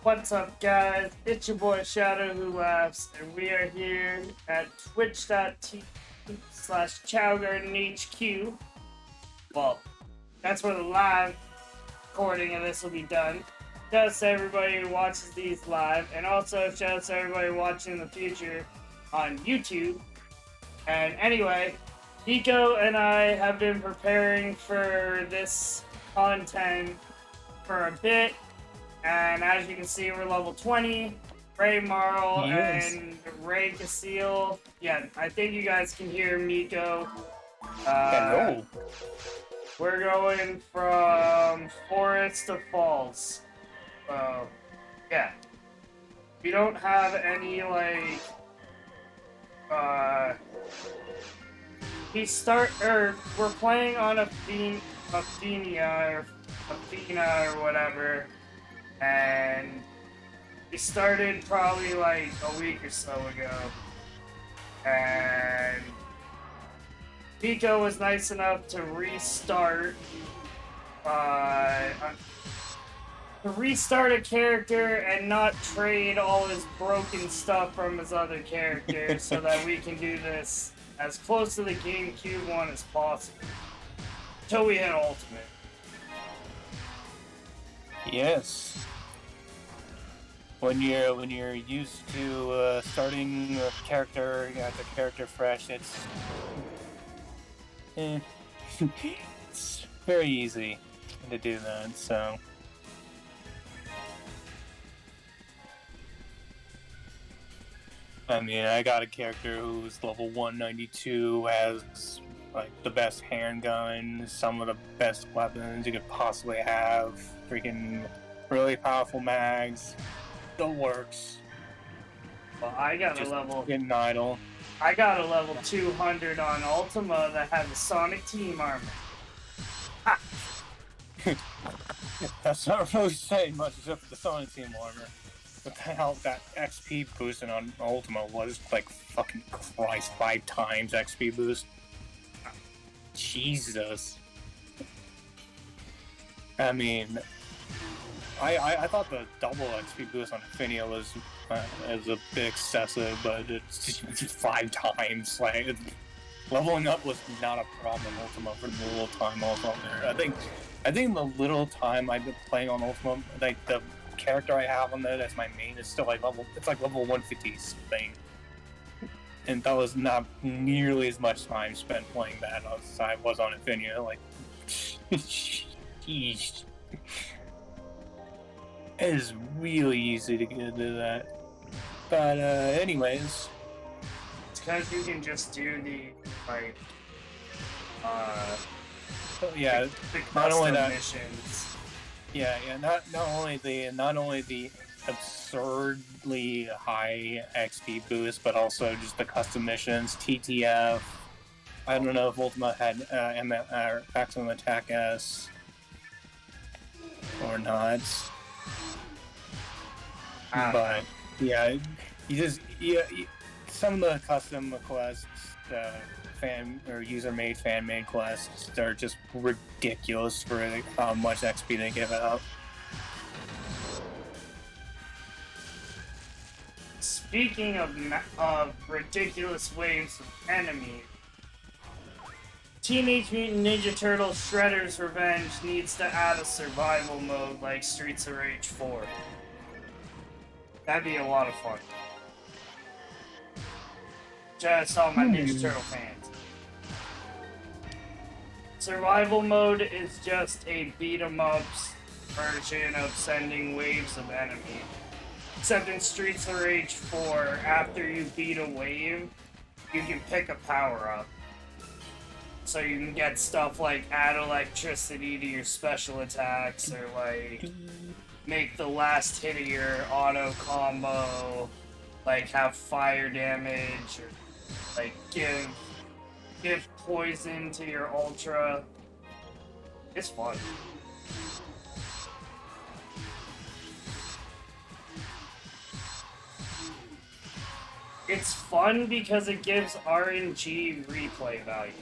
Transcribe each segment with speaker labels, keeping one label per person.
Speaker 1: What's up, guys? It's your boy Shadow Who Laughs, and we are here at twitch.tv/ChowGardenHQ. Well, that's where the live recording of this will be done. Shouts to everybody who watches these live, and also shouts to everybody watching in the future on YouTube. And anyway, Nico and I have been preparing for this content for a bit. And as you can see, we're level 20. RaMarl and RaCaseal. Yeah, I think you guys can hear Miko.
Speaker 2: Hello.
Speaker 1: We're going from forest to falls. So, yeah. We don't have any, like, we're playing on Ephinea or whatever. And we started probably like a week or so ago. And Nico was nice enough to restart a character and not trade all his broken stuff from his other characters so that we can do this as close to the GameCube one as possible. Until we hit Ultimate.
Speaker 2: Yes. When you're used to starting a character, you got the character fresh. It's very easy to do that. So. I mean, I got a character who's level 192, has like the best handgun, some of the best weapons you could possibly have, freaking really powerful mags, the works.
Speaker 1: Well, I got a level 200 on Ultima that had the Sonic Team armor.
Speaker 2: That's not really saying much except for the Sonic Team armor. What the hell that XP boosting on Ultima was, like, fucking Christ, 5 times XP boost. Jesus. I mean, I thought the double XP boost on Ephinea was a bit excessive, but it's just 5 times. Like, leveling up was not a problem in Ultima for the little time I was on there. I think the little time I've been playing on Ultima, like the character I have on there that's my main is still like level 150 something. And that was not nearly as much time spent playing that as I was on Ephinea. Like, sheesh. It is really easy to get into that. But, anyways.
Speaker 1: It's because you can just do the, like,
Speaker 2: yeah,
Speaker 1: the
Speaker 2: not only
Speaker 1: custom
Speaker 2: that,
Speaker 1: missions.
Speaker 2: Yeah, not only the absurdly high XP boost, but also just the custom missions, TTF. I don't know if Ultima had maximum attack S or not, but yeah, some of the custom quests, fan or user-made fan-made quests are just ridiculous for how much XP they give out.
Speaker 1: Speaking of ridiculous waves of enemies, Teenage Mutant Ninja Turtles Shredder's Revenge needs to add a survival mode like Streets of Rage 4. That'd be a lot of fun. Just all my Ninja Turtle fans. Survival mode is just a beat-em-ups version of sending waves of enemies. Except in Streets of Rage 4, after you beat a wave, you can pick a power-up. So you can get stuff like add electricity to your special attacks, or like make the last hit of your auto combo, like have fire damage, or like give poison to your ultra. It's fun. It's fun because it gives RNG replay value.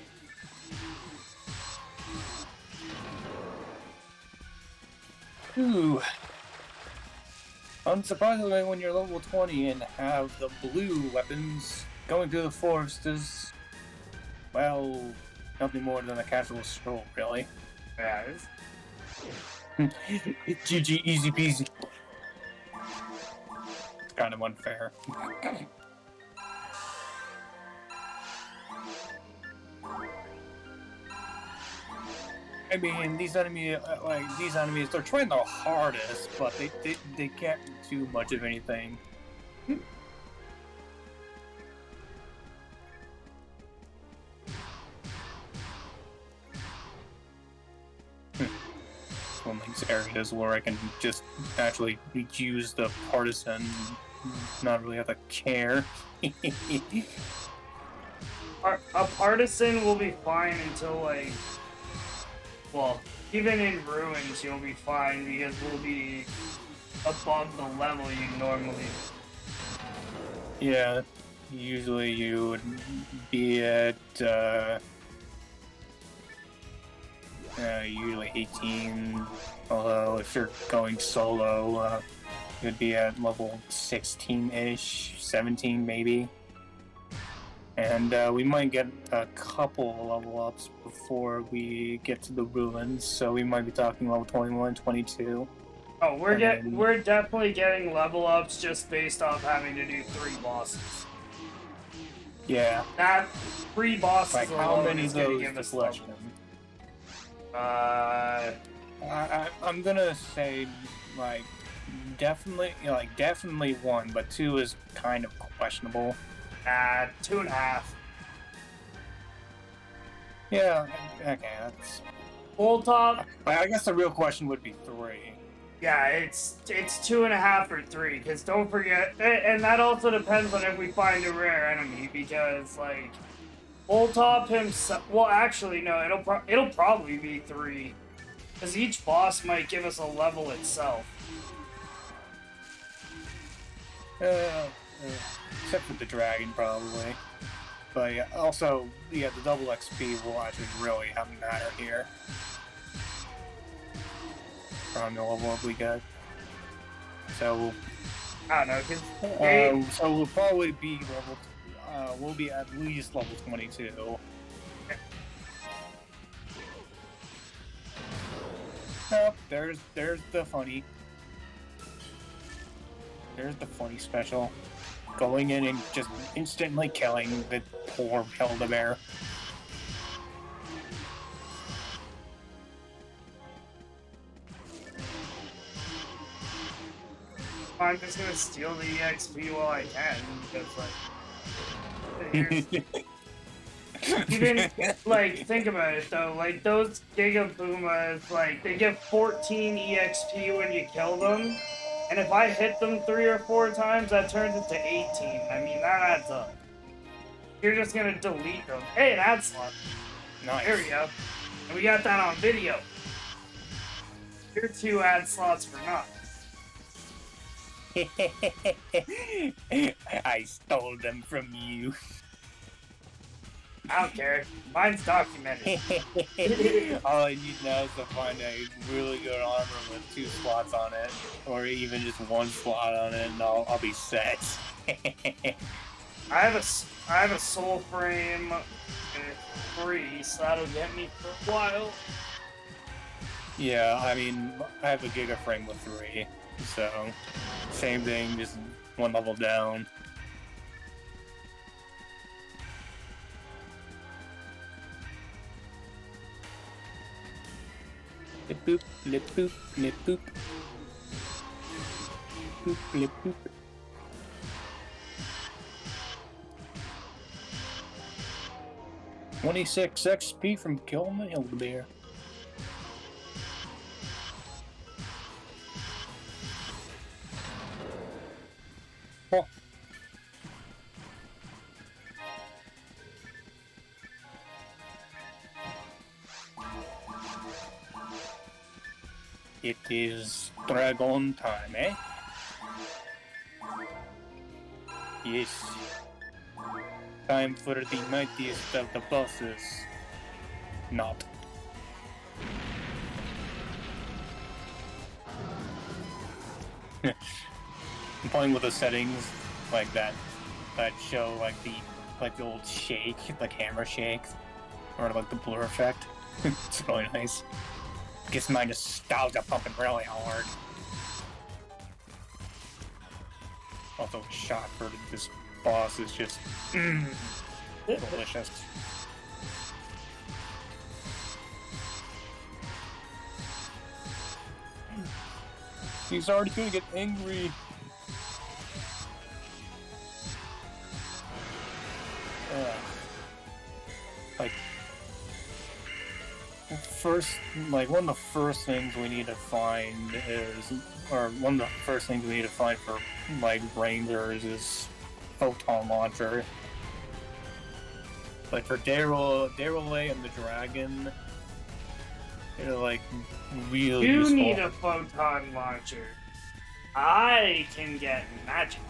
Speaker 2: Ooh. Unsurprisingly, when you're level 20 and have the blue weapons, going through the forest is, well, nothing more than a casual stroll, really.
Speaker 1: Yeah,
Speaker 2: GG, easy peasy. It's kind of unfair. I mean, these enemies, they're trying their hardest, but they can't do much of anything. One of these areas where I can just actually use the partisan, not really have to care.
Speaker 1: a partisan will be fine until like, well, even in ruins you'll be fine because we'll be above the level you normally.
Speaker 2: Yeah, usually you would be at usually 18, although if you're going solo, you'd be at level 16-ish, 17 maybe. And we might get a couple level ups before we get to the ruins, so we might be talking level 21, 22.
Speaker 1: Oh, we're definitely getting level ups just based off having to do 3 bosses.
Speaker 2: Yeah.
Speaker 1: That 3 bosses
Speaker 2: like
Speaker 1: alone
Speaker 2: how many
Speaker 1: is
Speaker 2: of those
Speaker 1: gonna give
Speaker 2: the
Speaker 1: us
Speaker 2: question? I'm gonna say definitely 1, but 2 is kind of questionable.
Speaker 1: 2.5.
Speaker 2: Yeah, okay, that's...
Speaker 1: Full top?
Speaker 2: I guess the real question would be 3.
Speaker 1: Yeah, it's 2.5 or 3, because don't forget, and that also depends on if we find a rare enemy, because, like, full top himself, well, actually, no, it'll probably be 3, because each boss might give us a level itself.
Speaker 2: Except for the dragon, probably. But yeah, also, yeah, the double XP will actually really have a matter here. From the level up we got. So,
Speaker 1: I don't know, because
Speaker 2: so we'll probably be we'll be at least level 22. Oh, there's the funny. There's the funny special. Going in and just instantly killing the poor Hilda Bear.
Speaker 1: I'm just gonna steal the EXP while I can, because, like, even, like, think about it, though, like, those Giga Pumas, like, they get 14 EXP when you kill them, and if I hit them 3 or 4 times, that turns it to 18. I mean, that adds up. You're just gonna delete them. Hey, an ad slot.
Speaker 2: Nice.
Speaker 1: There we go. And we got that on video. Your 2 ad slots for naught.
Speaker 2: I stole them from you.
Speaker 1: I don't care. Mine's documented.
Speaker 2: All I need now is to find a really good armor with 2 slots on it, or even just 1 slot on it, and I'll be set.
Speaker 1: I have a soul frame 3, so that'll get me for a while.
Speaker 2: Yeah, I mean, I have a Giga frame with 3, so same thing, just 1 level down. Lip boop, lip boop, lip boop. Boop, lip boop. $26 XP from killing the Hilda Bear. Oh. It is dragon time, eh? Yes. Time for the mightiest of the bosses. Not. I'm playing with the settings like that show like the old shake, the camera shake, or like the blur effect. It's really nice. Gets my nostalgia pumping really hard. Also, a shot for this boss is just delicious. He's already gonna get angry. Like, one of the first things we need to find for like rangers is photon launcher. Like for Daryl and the dragon, they're like really
Speaker 1: You
Speaker 2: useful.
Speaker 1: need a photon launcher. I can get magic.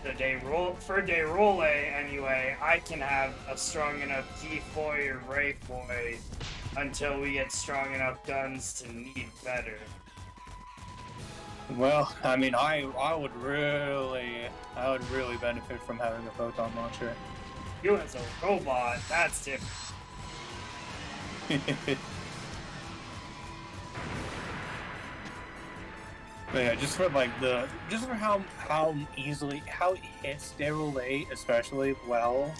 Speaker 1: For Dayrole anyway, I can have a strong enough Keyfoy or Rayfoy until we get strong enough guns to need better.
Speaker 2: Well, I mean, I would really benefit from having a photon launcher.
Speaker 1: You as a robot, that's different.
Speaker 2: But yeah, just for how it hits Daryl especially well,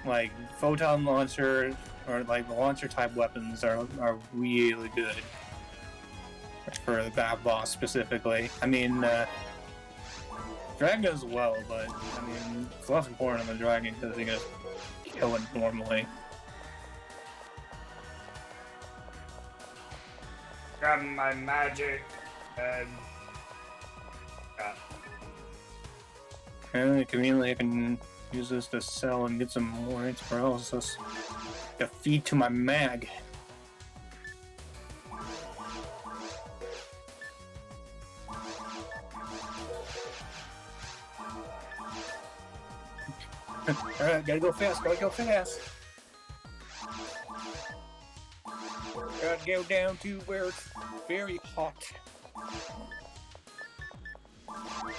Speaker 2: like photon launcher or like the launcher type weapons are really good for that boss specifically. I mean, dragon as well, but I mean it's less important on the dragon because he can kill it normally.
Speaker 1: Grabbing my magic and
Speaker 2: Conveniently, I can use this to sell and get some more paralysis to feed to my mag. Alright, gotta go fast. Gotta go down to where it's very hot.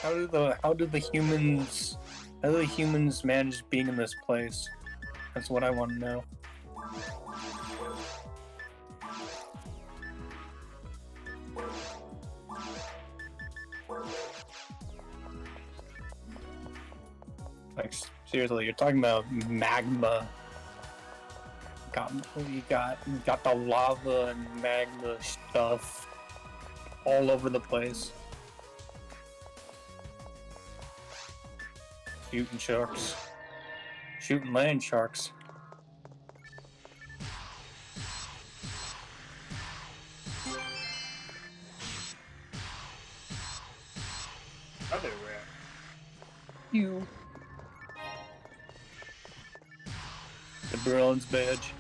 Speaker 2: How do the humans manage being in this place? That's what I want to know. Like seriously, you're talking about magma. You got the lava and magma stuff all over the place. Shooting land sharks.
Speaker 1: other rare.
Speaker 2: You. The bronze badge.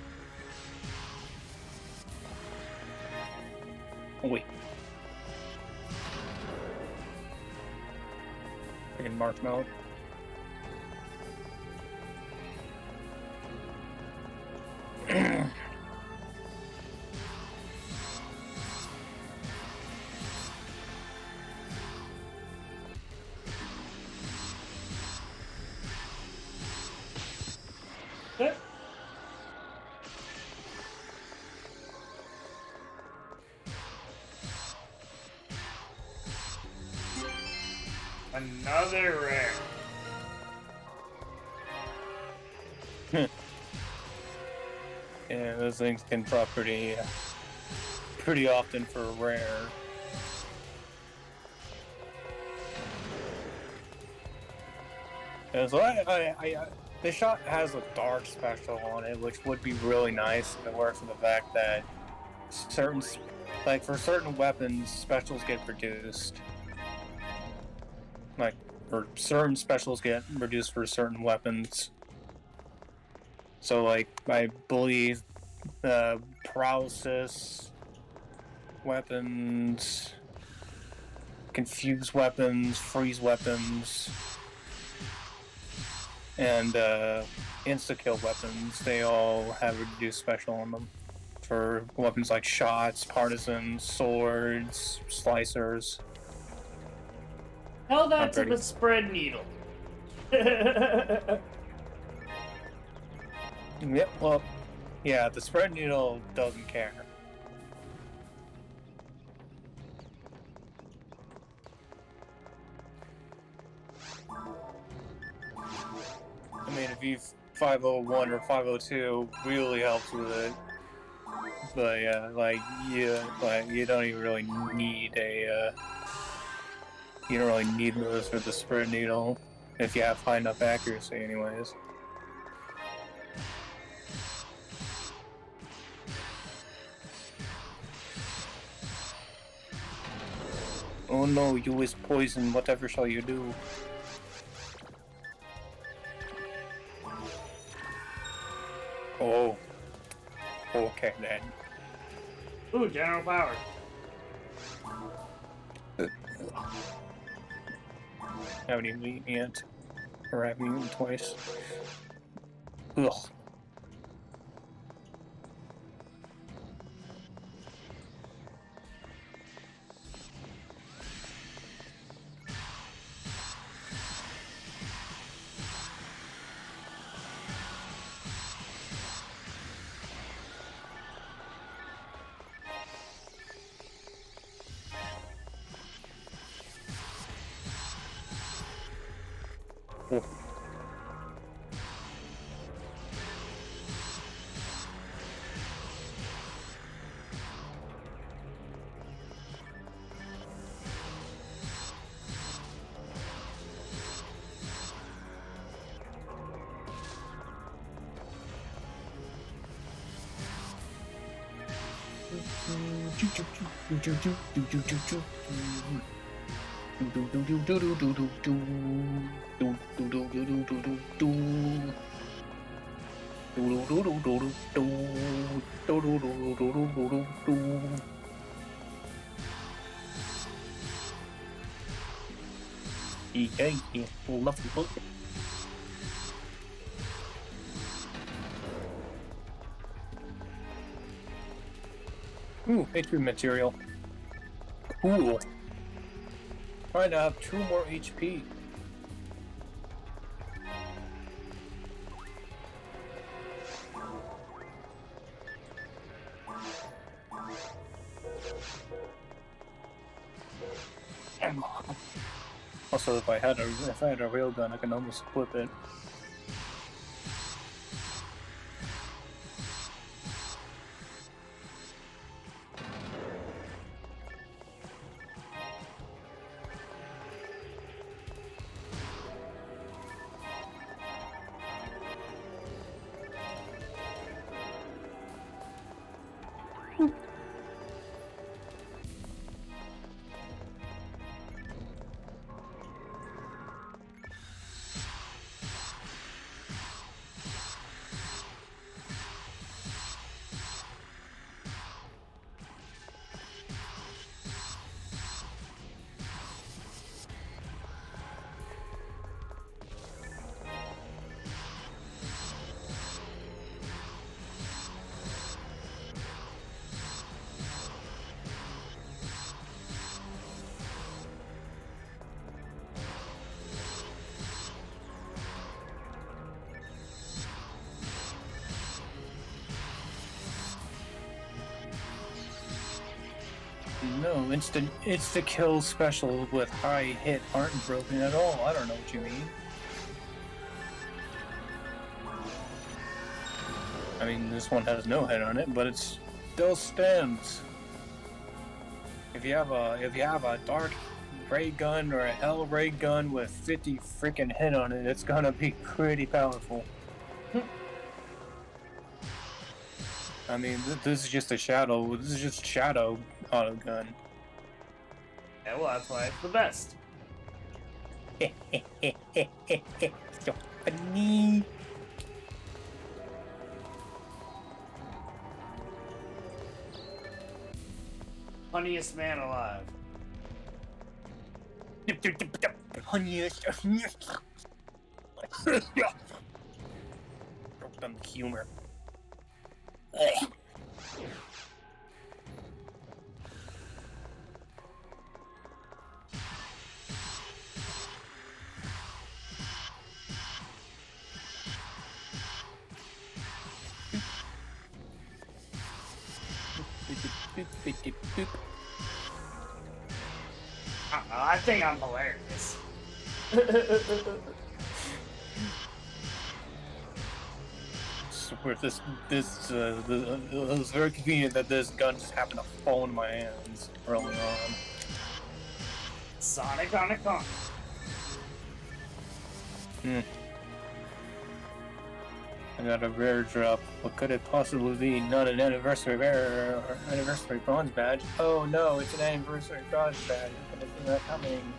Speaker 2: Oh wait. Freaking marshmallow.
Speaker 1: Another rare.
Speaker 2: Yeah, those things can drop pretty often for rare. And so this shot has a dark special on it, which would be really nice if it works with the fact that for certain weapons, specials get reduced. Like, or certain specials get reduced for certain weapons. So, like, I believe paralysis weapons, confuse weapons, freeze weapons, and insta-kill weapons, they all have a reduced special on them. For weapons like shots, partisans, swords, slicers.
Speaker 1: Tell that to
Speaker 2: pretty.
Speaker 1: the spread needle.
Speaker 2: Yep, well, yeah, the spread needle doesn't care. I mean, if you've 501 or 502, really helps with it. But yeah, like you don't even really need you don't really need those for the spread needle if you have high enough accuracy, anyways. Oh no, you is poison, whatever shall you do? Oh. Okay then.
Speaker 1: Ooh, general power.
Speaker 2: Haven't even eaten yet. Or haven't eaten twice. Ugh. Oh. Yeah, lovely book. Ooh, HP material. Cool. Alright, I have 2 more HP. Also, if I had a railgun, I can almost equip it. No, insta kill special with high hit aren't broken at all. I don't know what you mean. I mean, this one has no hit on it, but it still stands. If you have a dark ray gun or a hell ray gun with 50 freaking hit on it, it's gonna be pretty powerful. I mean, this is just a shadow. This is just shadow auto gun.
Speaker 1: Yeah, well, that's why it's the best.
Speaker 2: So funny.
Speaker 1: Funniest man alive.
Speaker 2: Funniest. Broke down the humor.
Speaker 1: I don't know, I think I'm hilarious.
Speaker 2: It was very convenient that this gun just happened to fall in my hands early on.
Speaker 1: Sonic on a con.
Speaker 2: I got a rare drop. What could it possibly be? Not an anniversary rare or anniversary bronze badge. Oh no, it's an anniversary bronze badge. I didn't see that coming.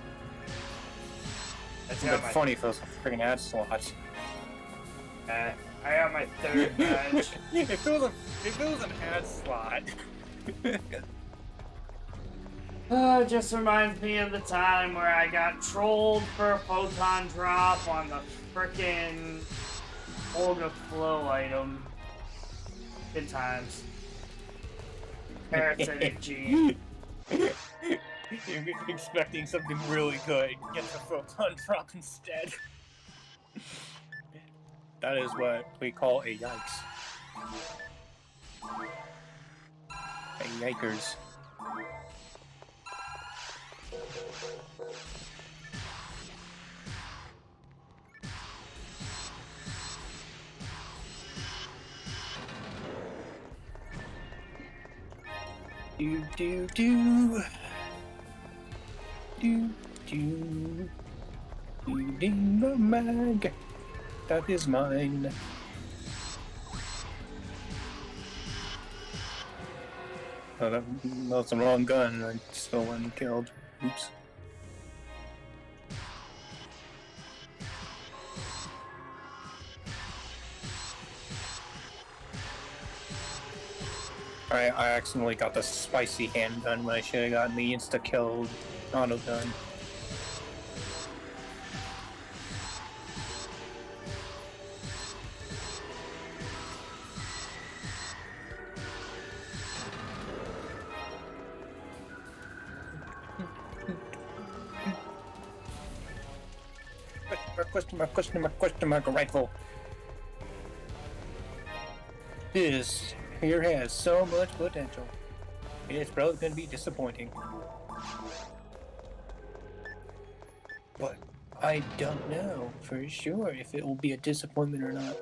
Speaker 2: It's funny if it was a freaking ad slot.
Speaker 1: I got my third badge.
Speaker 2: If it was an ad slot.
Speaker 1: It just reminds me of the time where I got trolled for a photon drop on the frickin' Olga Flow item. Good times. Parasitic G.
Speaker 2: You're expecting something really good. Get the photon drop instead. That is what we call a yikes. A yikers. Do do do do do do the mag. That is mine. Oh, that's the wrong gun. I still wasn't killed. Oops. I accidentally got the spicy handgun when I should have gotten the insta-kill auto gun. Question mark, rifle. This here has so much potential. It's probably going to be disappointing. But I don't know for sure if it will be a disappointment or not.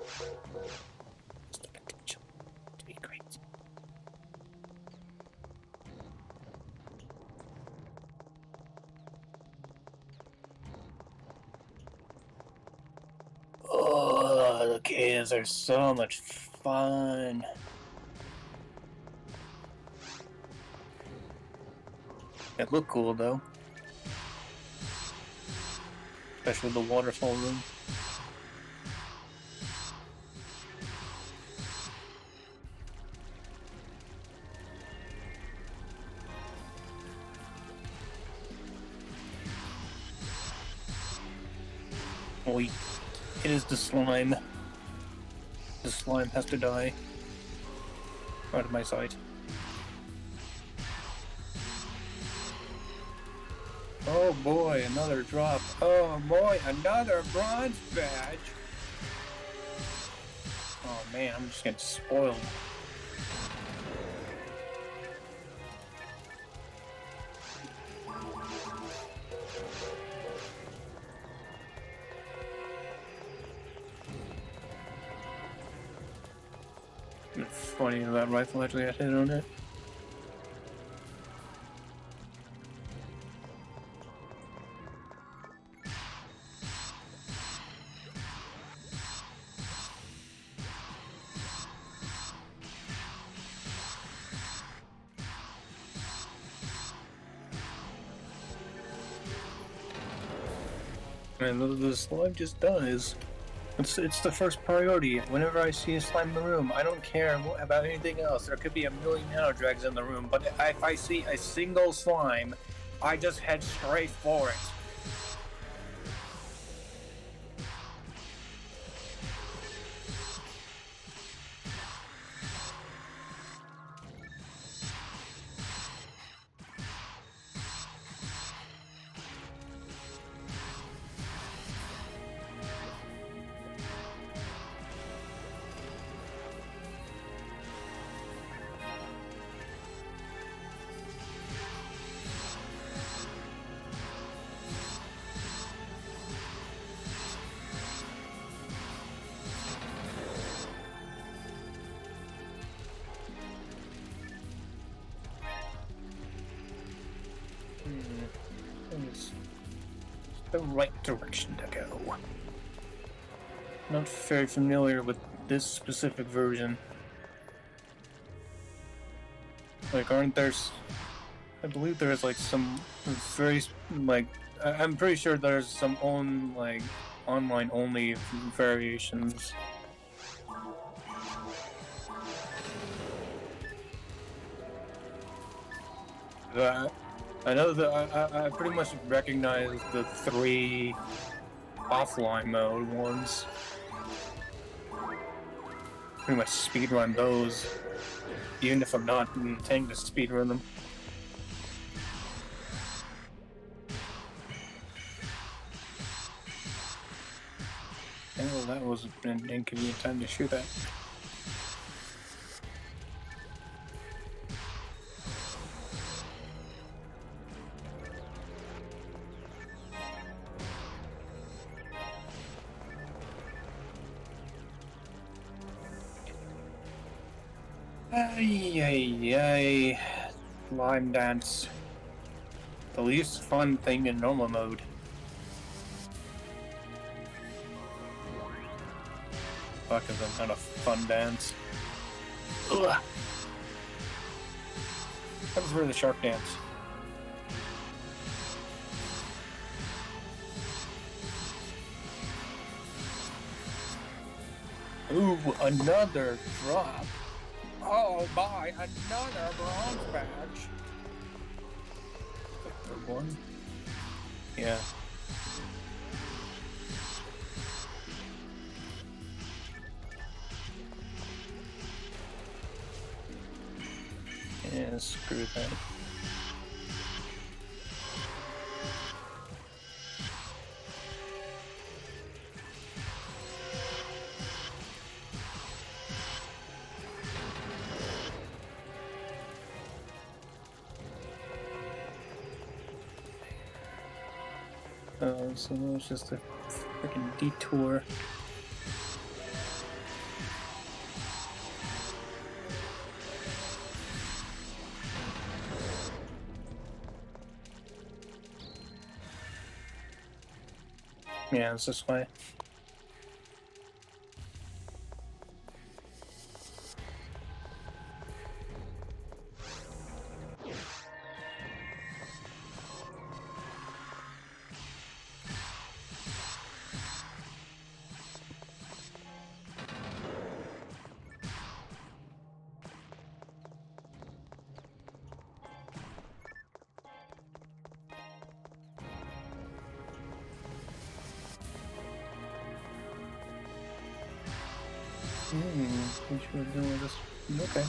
Speaker 2: It's the potential to be great. Oh, the kids are so much fun. It looked cool though. Especially the waterfall room. Oh, it is the slime. The slime has to die. Out of my sight. Oh boy, another drop. Oh boy, another bronze badge. Oh man, I'm just getting spoiled. It's funny that rifle actually got hit on it. And the slime just dies. It's the first priority. Whenever I see a slime in the room, I don't care about anything else. There could be a million nano drags in the room, but if I see a single slime, I just head straight for it. is the right direction to go. Not very familiar with this specific version. Like, aren't there... I believe there's, like, some very, like... I'm pretty sure there's some like, online-only variations. I know that I pretty much recognize the 3 offline mode ones. Pretty much speedrun those, even if I'm not intending to speedrun them. Oh, that was an inconvenient time to shoot that. Ay, line dance. The least fun thing in normal mode. Fuck, is that not a fun dance? Ugh. I prefer the shark dance. Ooh, another drop. Oh, buy another bronze badge. The third one? Yeah. Yeah, screw that. Oh, so that was just a freaking detour. Yeah, it's this way. We should do this. Okay.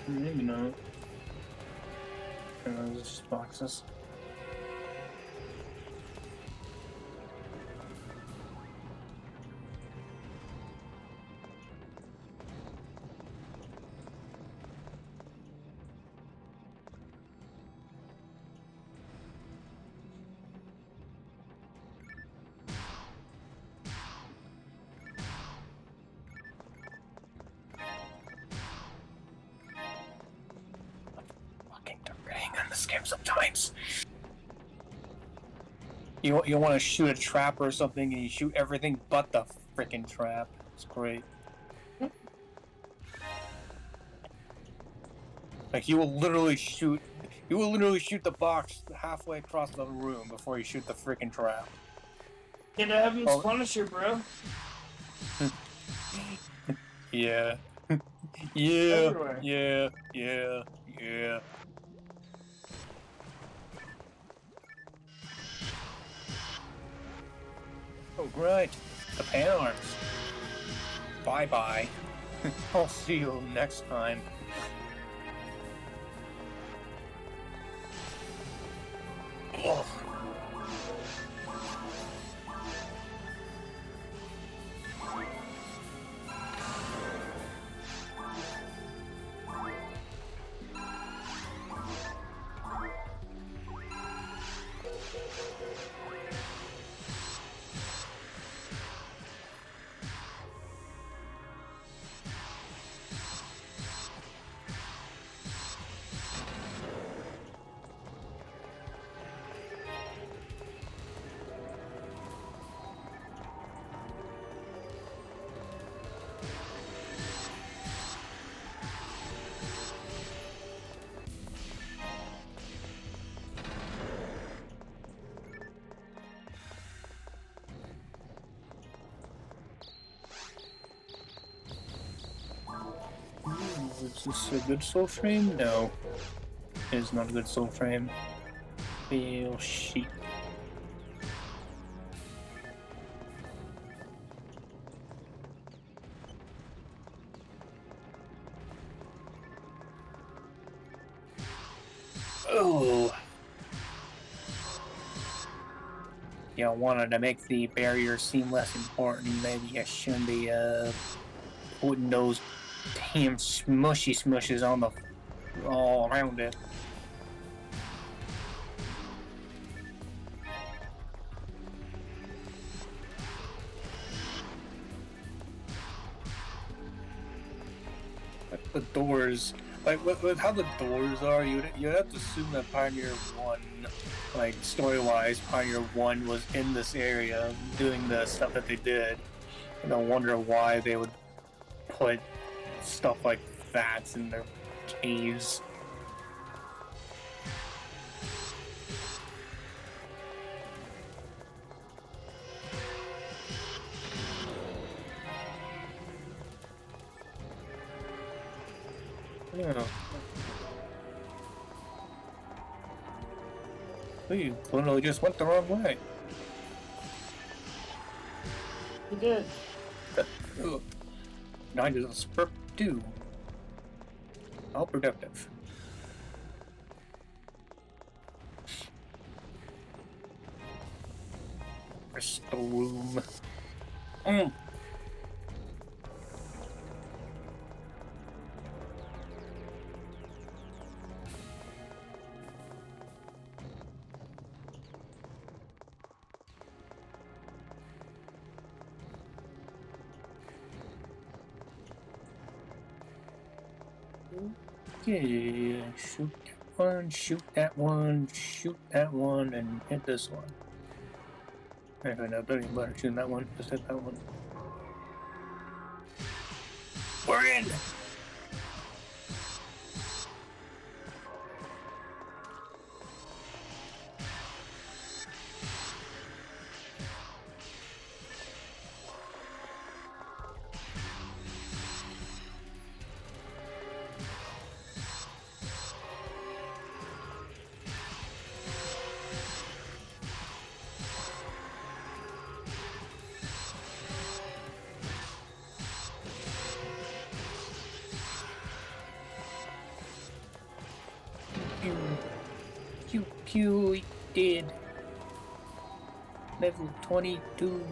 Speaker 2: Maybe not. It's just boxes. On this game sometimes. You want to shoot a trap or something and you shoot everything but the freaking trap. It's great. Like you will literally shoot the box halfway across the room before you shoot the freaking trap.
Speaker 1: Get Evans Punisher, bro.
Speaker 2: Yeah.
Speaker 1: Everywhere.
Speaker 2: Yeah. Oh, great. The pan arms. Bye-bye. I'll see you next time. Oh. Is this a good soul frame? No. It is not a good soul frame. Fail sheep. Oh. You wanted to make the barrier seem less important. Maybe I shouldn't be putting those damn smushes on the all around it. The doors, like with how the doors are, you'd have to assume that Pioneer 1, like story-wise, Pioneer 1 was in this area doing the stuff that they did. And I wonder why they would put stuff like that in their caves. Yeah. We literally just went the wrong way.
Speaker 1: You did.
Speaker 2: Nine is a spurt 2. All productive. Crystal room. Okay, shoot that one, shoot that one, and hit this one. Actually, no, don't even bother shooting that one, just hit that one. We're in! Pew, he did. Level 22.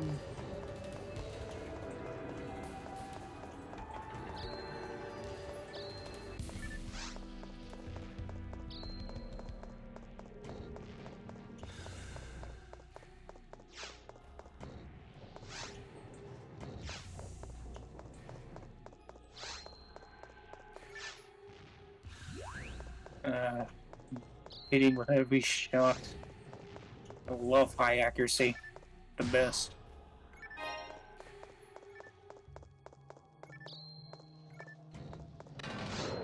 Speaker 2: Hitting with every shot. I love high accuracy. The best.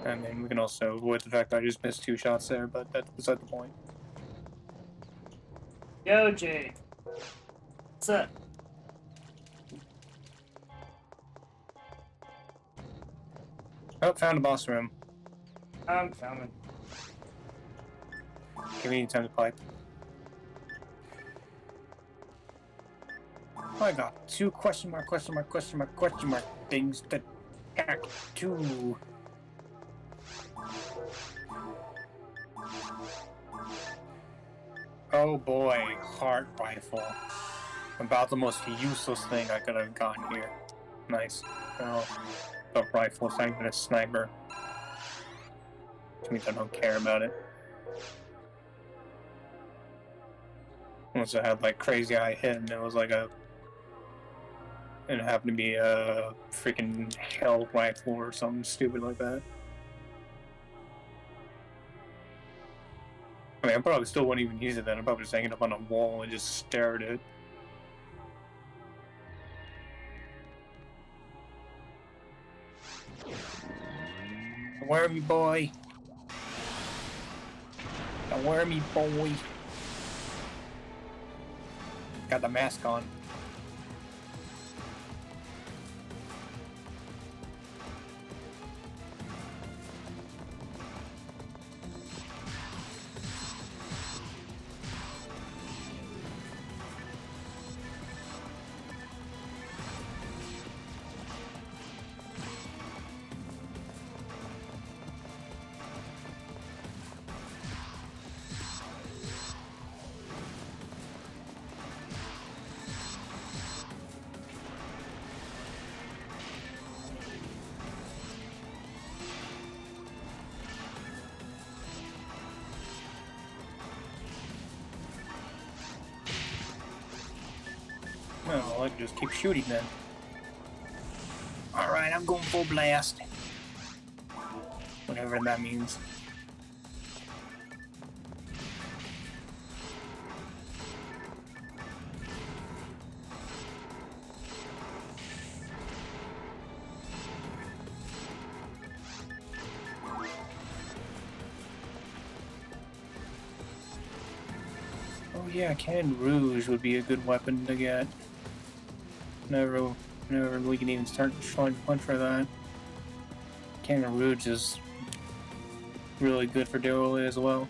Speaker 2: I mean, we can also avoid the fact that I just missed 2 shots there, but that's beside the point.
Speaker 1: Yo, Jade. What's up?
Speaker 2: Oh, found a boss room.
Speaker 1: I'm coming.
Speaker 2: Give me time to pipe. I got 2 question mark things to act to. Oh boy, heart rifle. About the most useless thing I could have gotten here. Nice. Oh, the rifle is not even a sniper. Which means I don't care about it. Once I had like crazy eye hit and it was like a... It happened to be a freaking hell rifle or something stupid like that. I mean, I probably still wouldn't even use it then. I'd probably just hang it up on a wall and just stare at it. A wormy boy. A wormy boy. Got the mask on. Well, I can just keep shooting then. Alright, I'm going full blast. Whatever that means. Oh yeah, Cannon Rouge would be a good weapon to get. Never we can even start trying to hunt for that. Cannon Rouge is really good for Derole as well.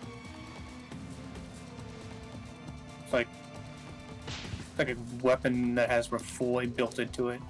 Speaker 2: It's like a weapon that has Refoy built into it.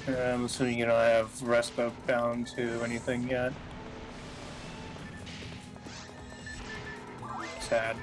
Speaker 2: I'm assuming you don't have Respa bound to anything yet. Sad.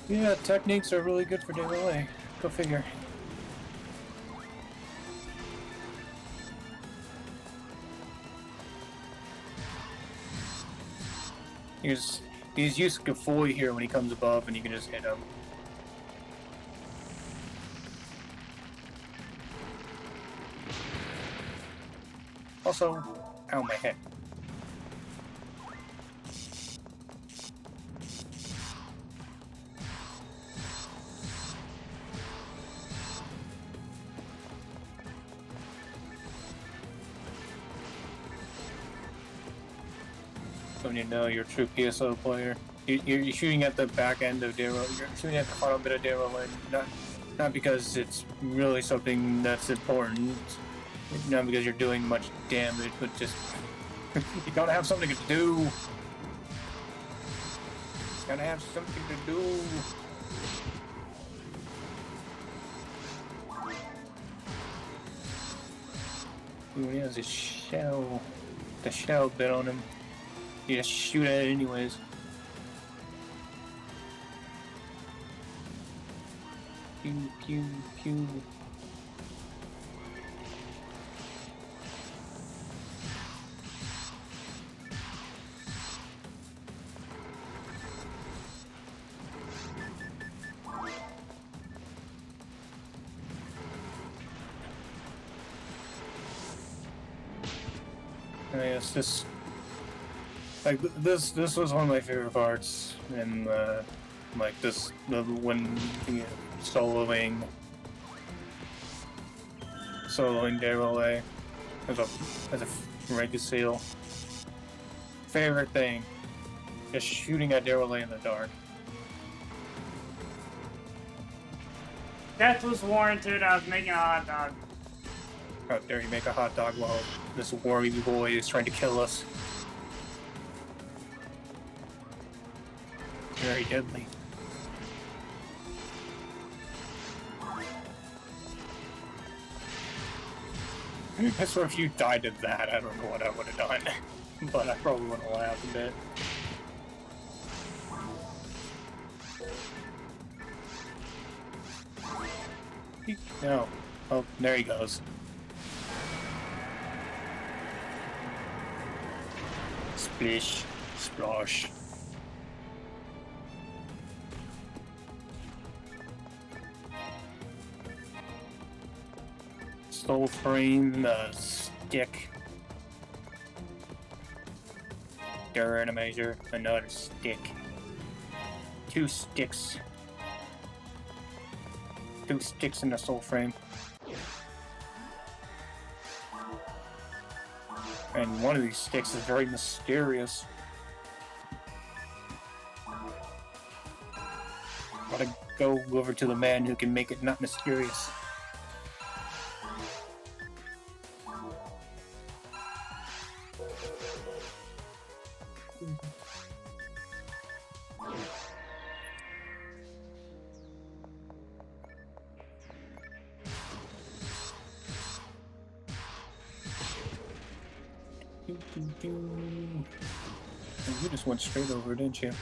Speaker 2: Yeah, techniques are really good for Derole. Go figure. He's used Gafoy here when he comes above, and you can just hit him. Also, ow, my head. When you know you're a true PSO player. You're shooting at the back end of Derole. You're shooting at the final bit of Derole, not because it's really something that's important. Not because you're doing much damage, but just you gotta have something to do. You gotta have something to do. Ooh, he has a shell. The shell bit on him. You just shoot at it anyways. Pew, pew, pew. Yes, this was one of my favorite parts in like this when soloing Derole as a RaCaseal. Favorite thing, just shooting at Derole in the dark.
Speaker 1: Death was warranted. I was making a hot dog.
Speaker 2: How dare you make a hot dog while this wormy boy is trying to kill us? Very deadly. I swear if you died to that, I don't know what I would have done. But I probably would have laughed a bit. No. Oh, there he goes. Splish. Splosh. Soul frame, stick. Duranimator, another stick. 2 sticks. 2 sticks in the soul frame. And one of these sticks is very mysterious. Gotta go over to the man who can make it not mysterious. You just went straight over, didn't you?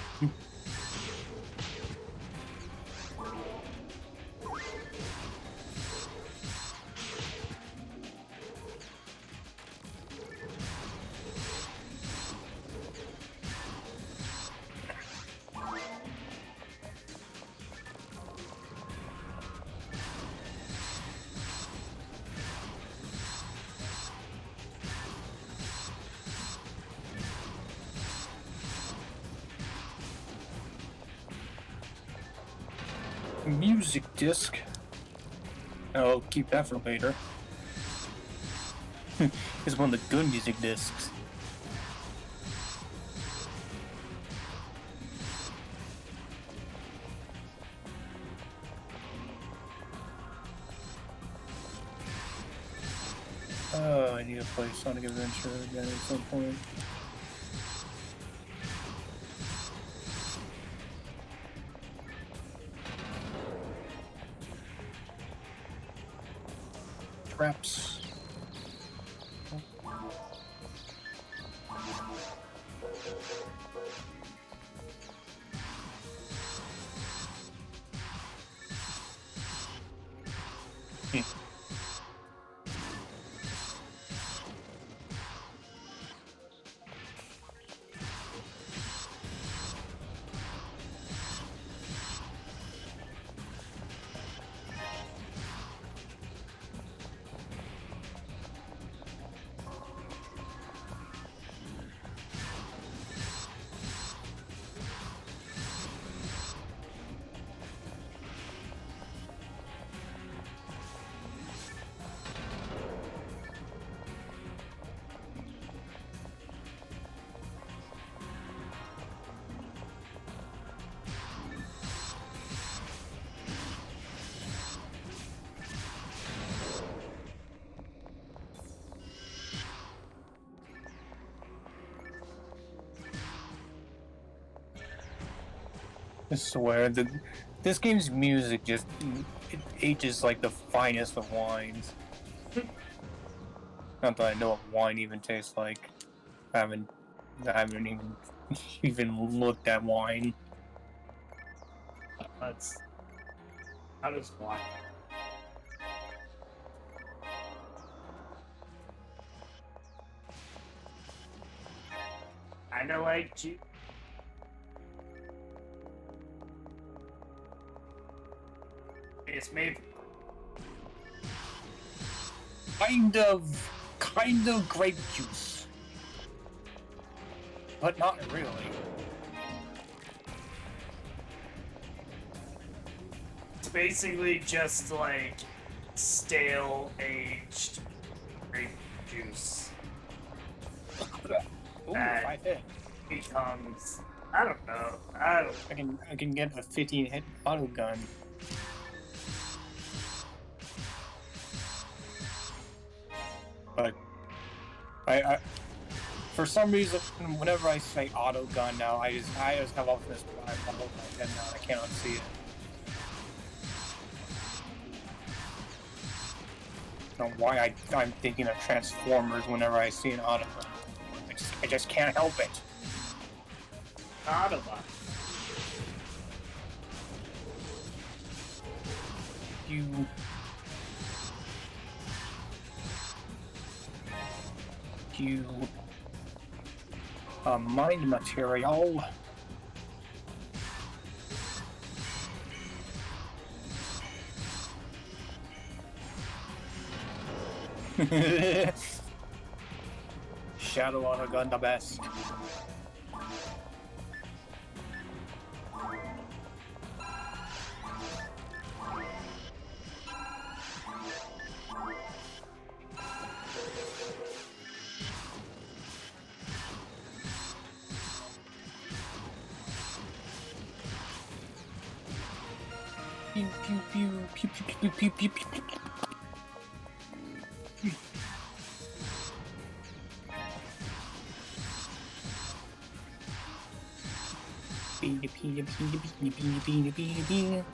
Speaker 2: Music disc. I'll keep that for later. It's one of the good music discs. Oh, I need to play Sonic Adventure again at some point. Traps. I swear, this game's music just it ages like the finest of wines. Not that I know what wine even tastes like. I haven't even looked at wine.
Speaker 1: That's how does wine? I know, like you. It's made
Speaker 2: Kind of grape juice, but not really.
Speaker 1: it's basically just like stale aged grape juice
Speaker 2: Ooh,
Speaker 1: that
Speaker 2: 5 hit.
Speaker 1: becomes I don't know.
Speaker 2: I can get a 15 hit auto gun. But I for some reason, whenever I say auto gun now, I just have all this black all over my head now. I cannot see it. I don't know why I'm thinking of Transformers whenever I see an auto gun. I just can't help it.
Speaker 1: Autobot.
Speaker 2: You mind material. Shadow auto gun the best. Pew pew pew pew pew pew pew pew pew. Beanie beanie beanie beanie beanie beanie beanie beanie.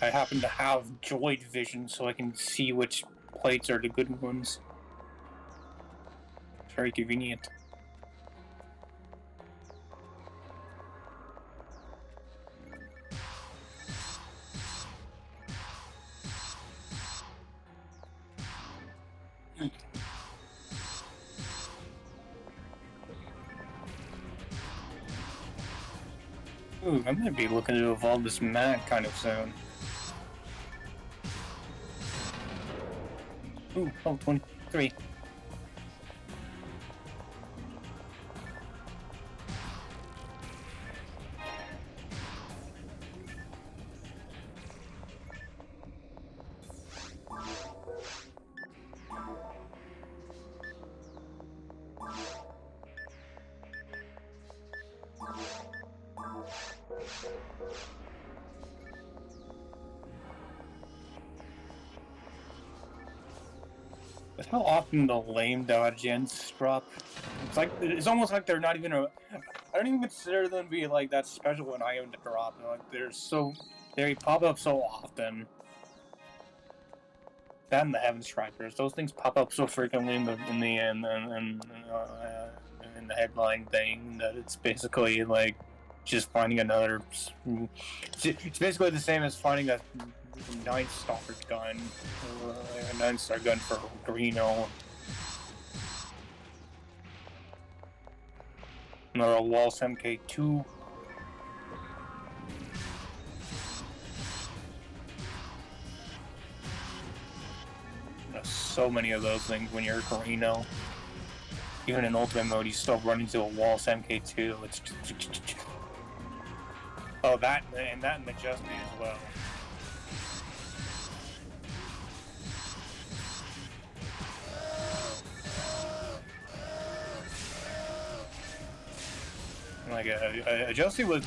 Speaker 2: I happen to have droid vision, so I can see which plates are the good ones. It's very convenient. Ooh, I might be looking to evolve this mat kind of soon. Ooh, oh, 23. But how often the lame dodge ends drop? It's almost like they're not even a. I don't even consider them to be like that special an item to drop. They pop up so often. That and the Heaven Strikers, those things pop up so frequently in the in the headline thing that it's basically like just finding another. It's basically the same as finding a 9-star gun, a 9-star gun for Greeno. Another Waltz MK2. There's so many of those things when you're a Greeno. Even in Ultimate mode, you still run into a Waltz MK2. It's oh, that and Majesty as well. Like a Josie with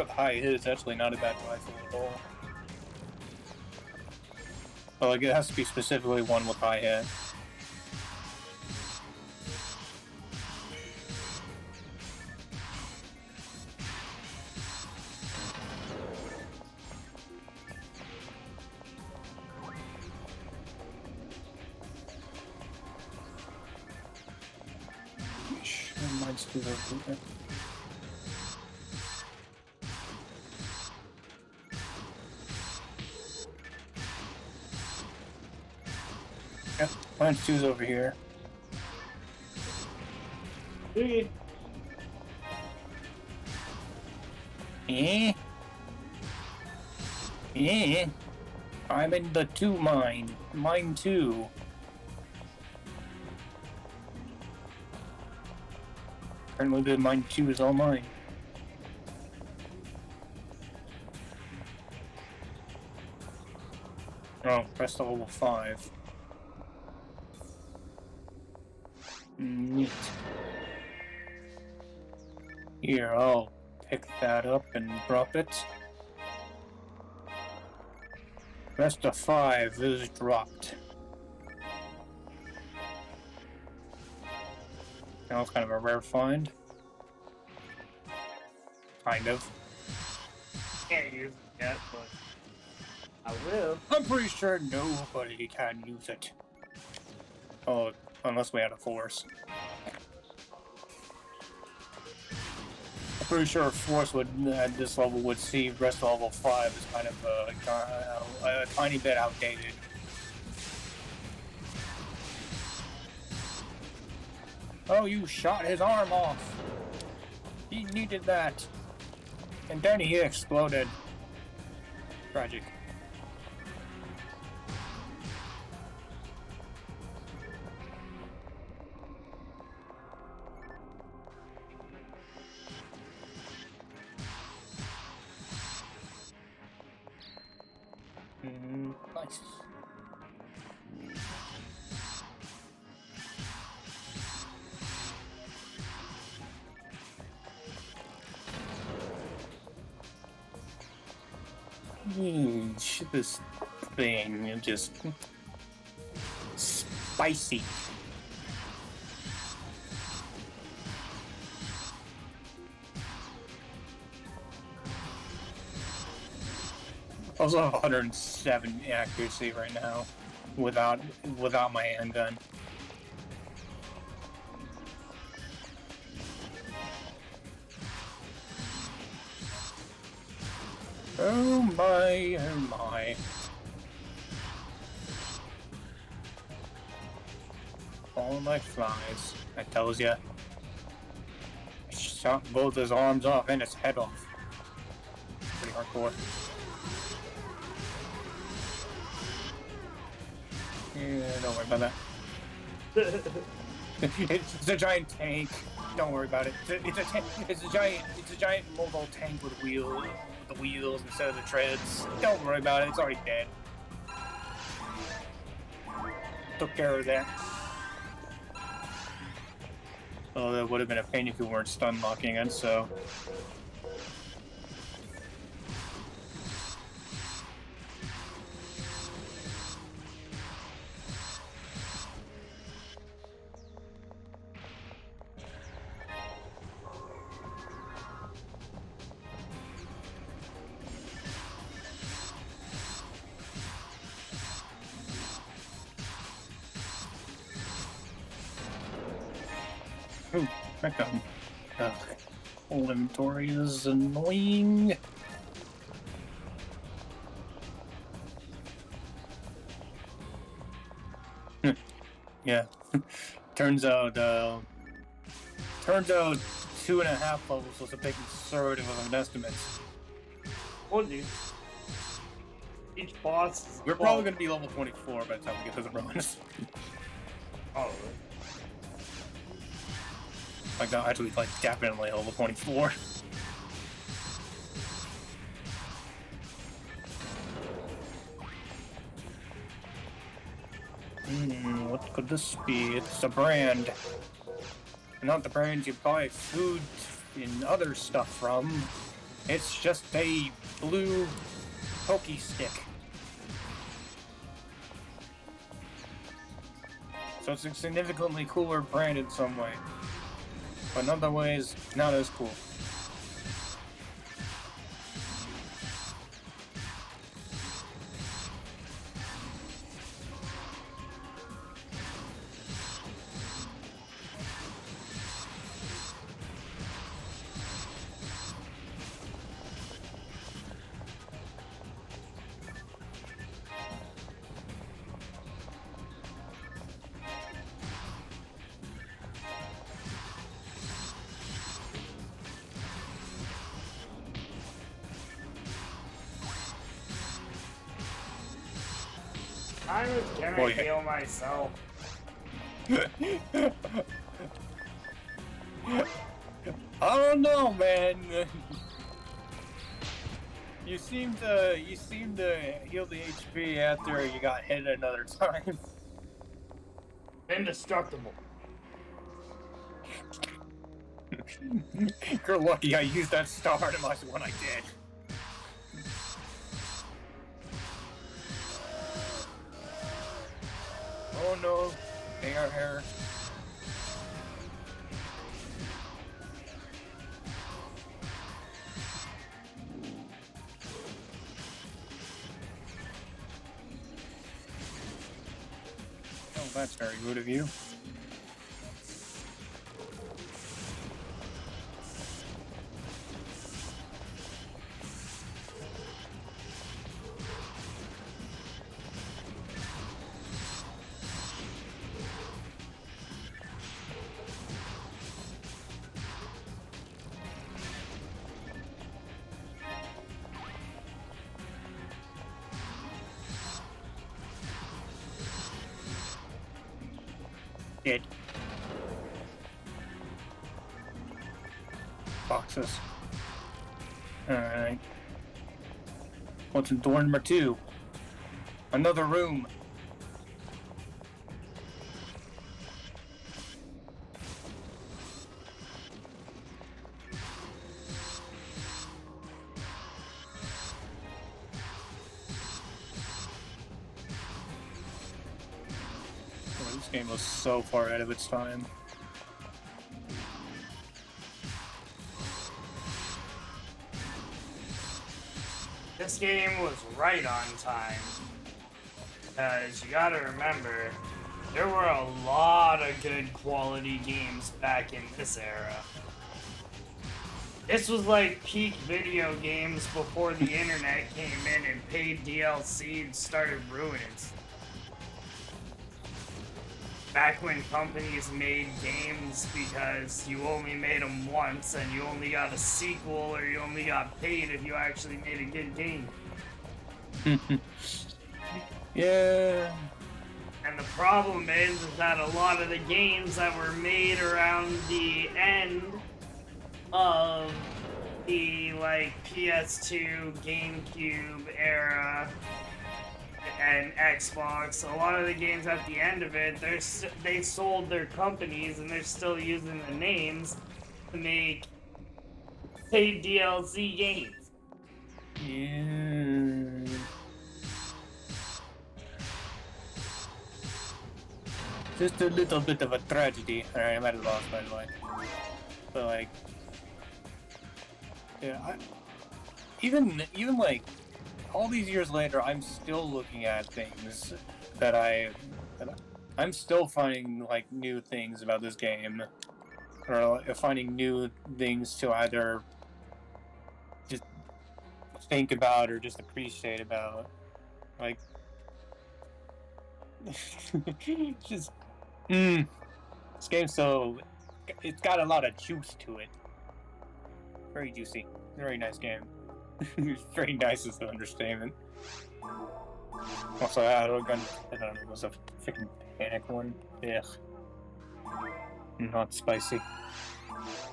Speaker 2: high hit is actually not a bad rifle at all. But like it has to be specifically one with high hit. Mine's too low. Yeah, mine's 2's over here.
Speaker 1: Hey.
Speaker 2: I'm in the 2 mine. Mine 2. Apparently the mine 2 is all mine. Oh, press the level 5. Neat. Here, I'll pick that up and drop it. Rest of 5 is dropped. That was kind of a rare find. Kind of.
Speaker 1: Can't use it yet, but I will.
Speaker 2: I'm pretty sure nobody can use it. Oh, unless we had a force. I'm pretty sure a force would at this level would see rest of level 5 as kind of a tiny bit outdated. Oh, you shot his arm off. He needed that. And then he exploded. Tragic. Nice. This thing is just spicy. I also have 107 accuracy right now, without my handgun. Oh my, oh my. All my flies. That tells ya. I shot both his arms off and his head off. Pretty hardcore. Yeah, don't worry about that. It's a giant tank. Don't worry about it. It's a giant mobile tank with wheels, the wheels instead of the treads. Don't worry about it. It's already dead. Took care of that. Oh, that would have been a pain if you weren't stun locking it. So. Ooh, back up. Ugh. Whole inventory is annoying. Yeah. Turns out 2.5 levels was a big conservative of an estimate.
Speaker 1: Told you. Each boss is
Speaker 2: We're probably going to be level 24 by the time we get to the ruins.
Speaker 1: Oh,
Speaker 2: Like, no, actually, like, definitely level 24. What could this be? It's a brand. Not the brand you buy food and other stuff from. It's just a blue pokey stick. So it's a significantly cooler brand in some way. But in other ways, not as cool.
Speaker 1: I was gonna heal myself.
Speaker 2: I don't know, man. You seem to heal the HP after you got hit another time.
Speaker 1: Indestructible.
Speaker 2: You're lucky I used that star unless when I did. Oh no, they are here. Oh, that's very rude of you. Dead. Boxes. Alright. What's in door number 2? Another room. game was so far ahead of its time.
Speaker 1: This game was right on time. Because you gotta remember, there were a lot of good quality games back in this era. This was like peak video games before the internet came in and paid DLC and started ruining stuff. Back when companies made games because you only made them once and you only got a sequel or you only got paid if you actually made a good game.
Speaker 2: Yeah.
Speaker 1: And the problem is that a lot of the games that were made around the end of the like PS2, GameCube era and Xbox, a lot of the games at the end of it, they sold their companies and they're still using the names to make paid DLC games.
Speaker 2: Yeah. Just a little bit of a tragedy. Alright, I'm at a loss, by the way. But like, yeah, even like all these years later, I'm still looking at things that I'm still finding like new things about this game, or like, finding new things to either just think about or just appreciate about. Like, just this game's it's got a lot of juice to it. Very juicy. Very nice game. Very nice is the understatement. Also, I don't know, it was a freaking panic one. Ugh. Not spicy.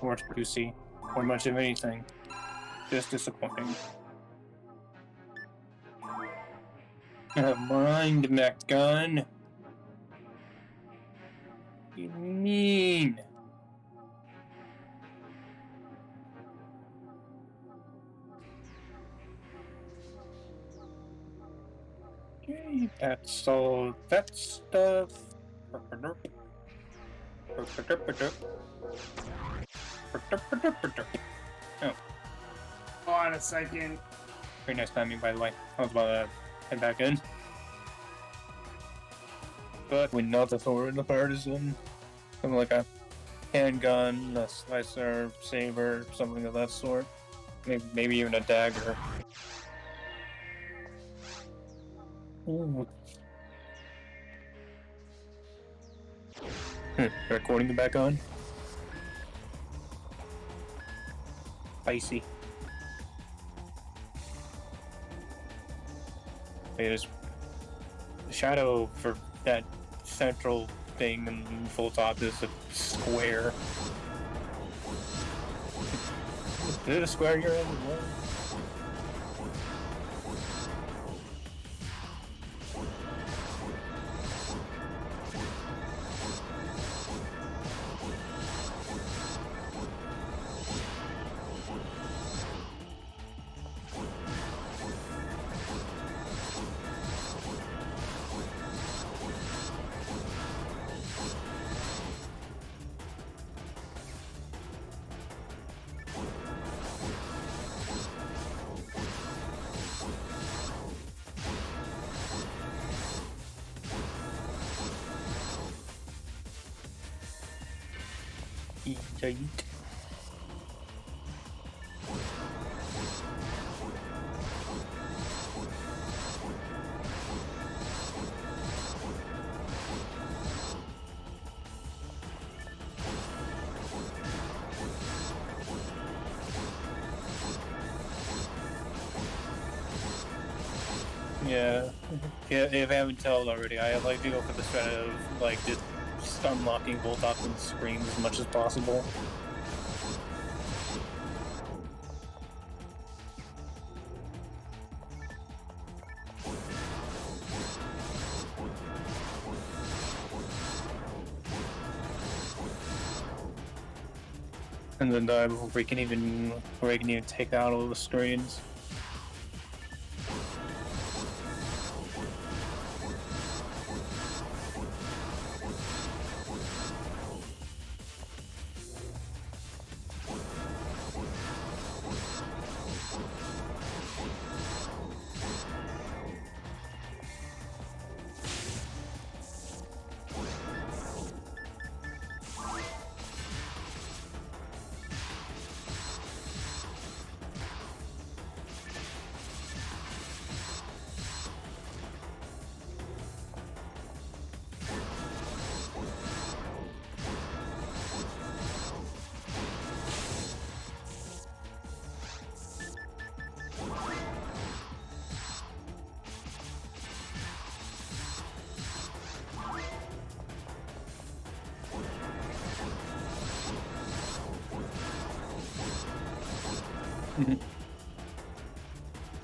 Speaker 2: Or juicy. Or much of anything. Just disappointing. Mind, mech gun. What do you mean? Okay, that's all that stuff. Oh.
Speaker 1: Hold on a second.
Speaker 2: Very nice timing, by the way. I was about to head back in. But we know the sword and the partisan. Something like a handgun, a slicer, saber, something of that sort. Maybe even a dagger. Ooh. Recording back on. Spicy. There's the shadow for that central thing in full top is a square. Is it a square you're in? What? Eat. Yeah. Yeah, if I haven't told already, I like to go for the strategy of like just unlocking bolt off and scream as much as possible. And then die before we can even take out all the screens.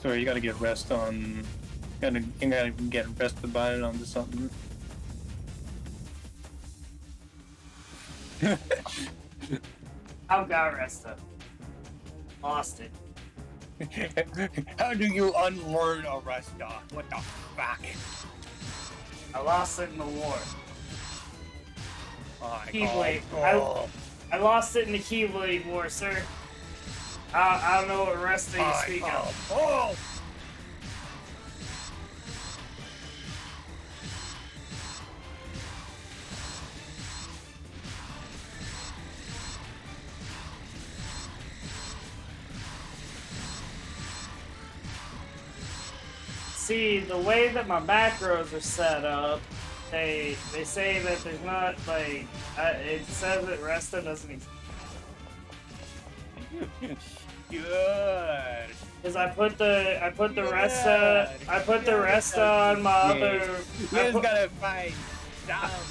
Speaker 2: So you gotta get rest on. You gotta get rested by it onto something.
Speaker 1: How got Resta? Lost it.
Speaker 2: How do you unlearn a Resta? What the fuck?
Speaker 1: I lost it in the war.
Speaker 2: My
Speaker 1: Keyblade. I lost it in the Keyblade war, sir. I don't know what Resta you speak of.
Speaker 2: Oh!
Speaker 1: See, the way that my macros are set up, they say that there's not, like, it says that Resta doesn't exist.
Speaker 2: Good.
Speaker 1: Because I put the Resta on my other.
Speaker 2: You just gotta find something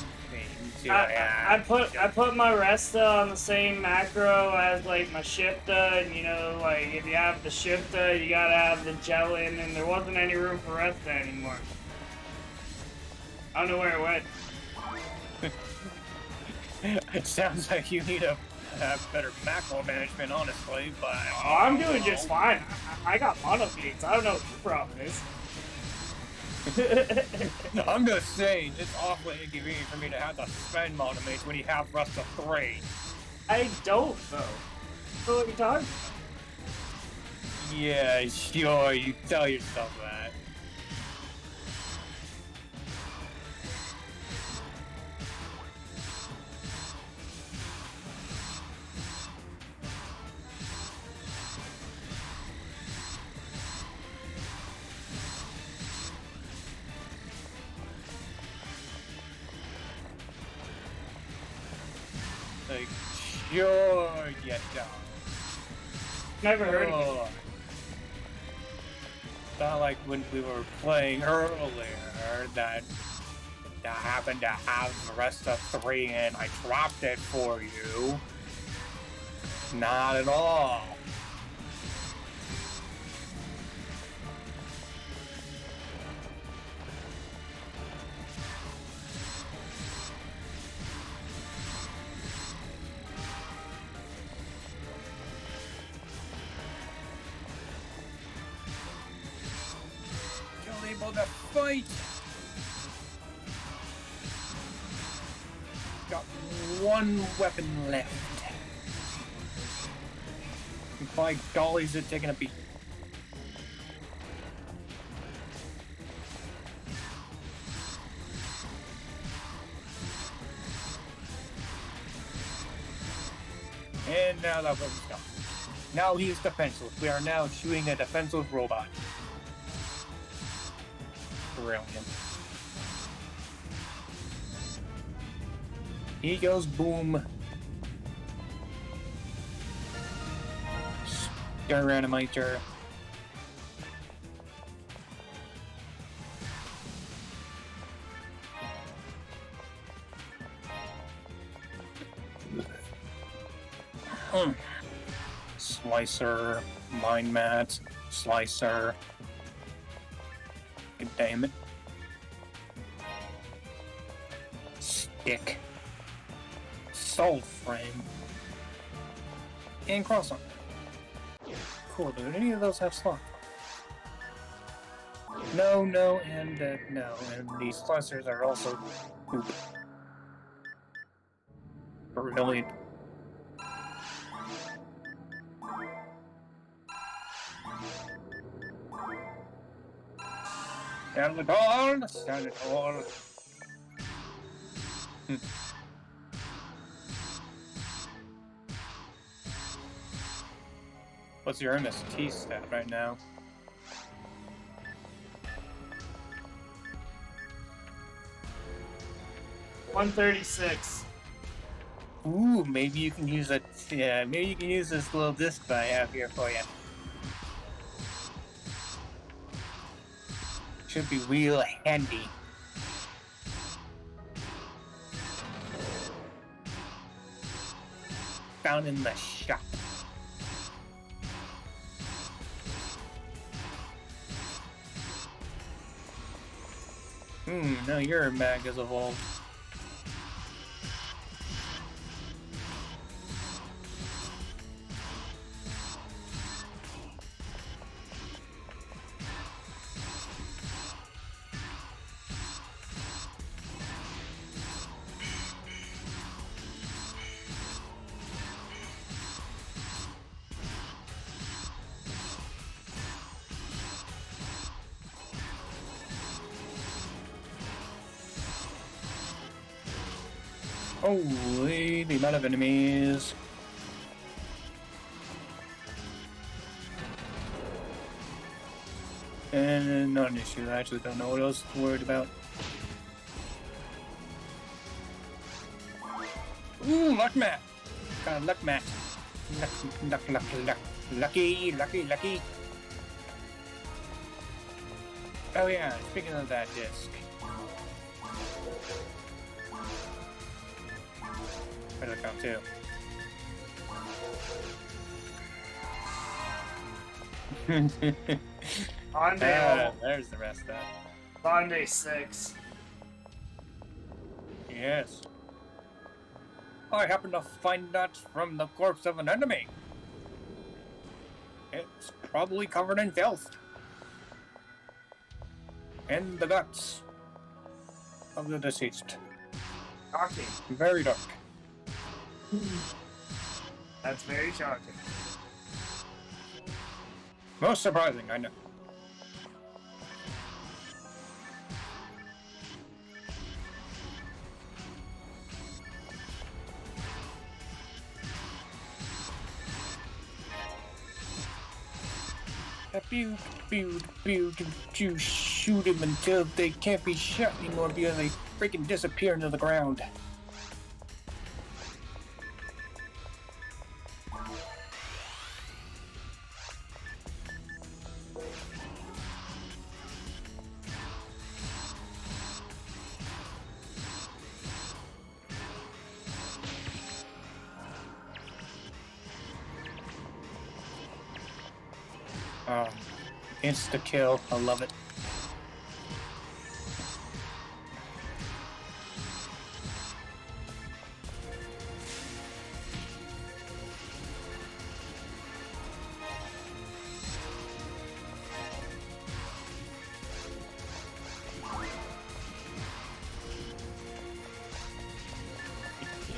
Speaker 2: to
Speaker 1: I put my Resta on the same macro as like my Shifta, and you know, like if you have the Shifta, you gotta have the Gelin, and there wasn't any room for Resta anymore. I don't know where it went.
Speaker 2: It sounds like you need to have better macro management, honestly, but...
Speaker 1: Oh, I'm doing just fine. I got mono beats. I don't know what your problem is.
Speaker 2: I'm just saying, it's awfully inconvenient for me to have to spend mono mates when you have Rust of 3.
Speaker 1: I don't, though. So what are you talking about?
Speaker 2: Yeah, sure, you tell yourself that. Like, sure, you don't.
Speaker 1: Never heard of it.
Speaker 2: It's not like when we were playing earlier that I happened to have the rest of 3 and I dropped it for you. Not at all. You're able to fight. Got one weapon left. My dollies are taking a beat. And now that weapon's gone. Now he is defenseless. We are now shooting a defenseless robot. Brilliant. He goes boom. Star Reanimator. Slicer, Mind Mat, Slicer. God damn it. Stick. Soul Frame. And Cross Arm. Cool, do any of those have slot? No, no, and no. And these slicers are also poop. Brilliant. Down the door! Down the door! What's your MST stat right now?
Speaker 1: $136.
Speaker 2: Ooh, maybe you can use maybe you can use this little disc that I have here for you. Should be real handy. Found in the shop. No, your mag has evolved. Holy, the amount of enemies. And not an issue. I actually don't know what else to worry about. Ooh, luck mat. Got a luck mat. Lucky. Oh yeah, speaking of that disc. Better count too. There's the rest of that.
Speaker 1: Bonde 6.
Speaker 2: Yes. I happened to find that from the corpse of an enemy. It's probably covered in filth. And the guts of the deceased.
Speaker 1: Shocking.
Speaker 2: Very dark.
Speaker 1: That's very shocking.
Speaker 2: Most surprising, I know. You shoot him until they can't be shot anymore because they freaking disappear into the ground. Insta kill, I love it.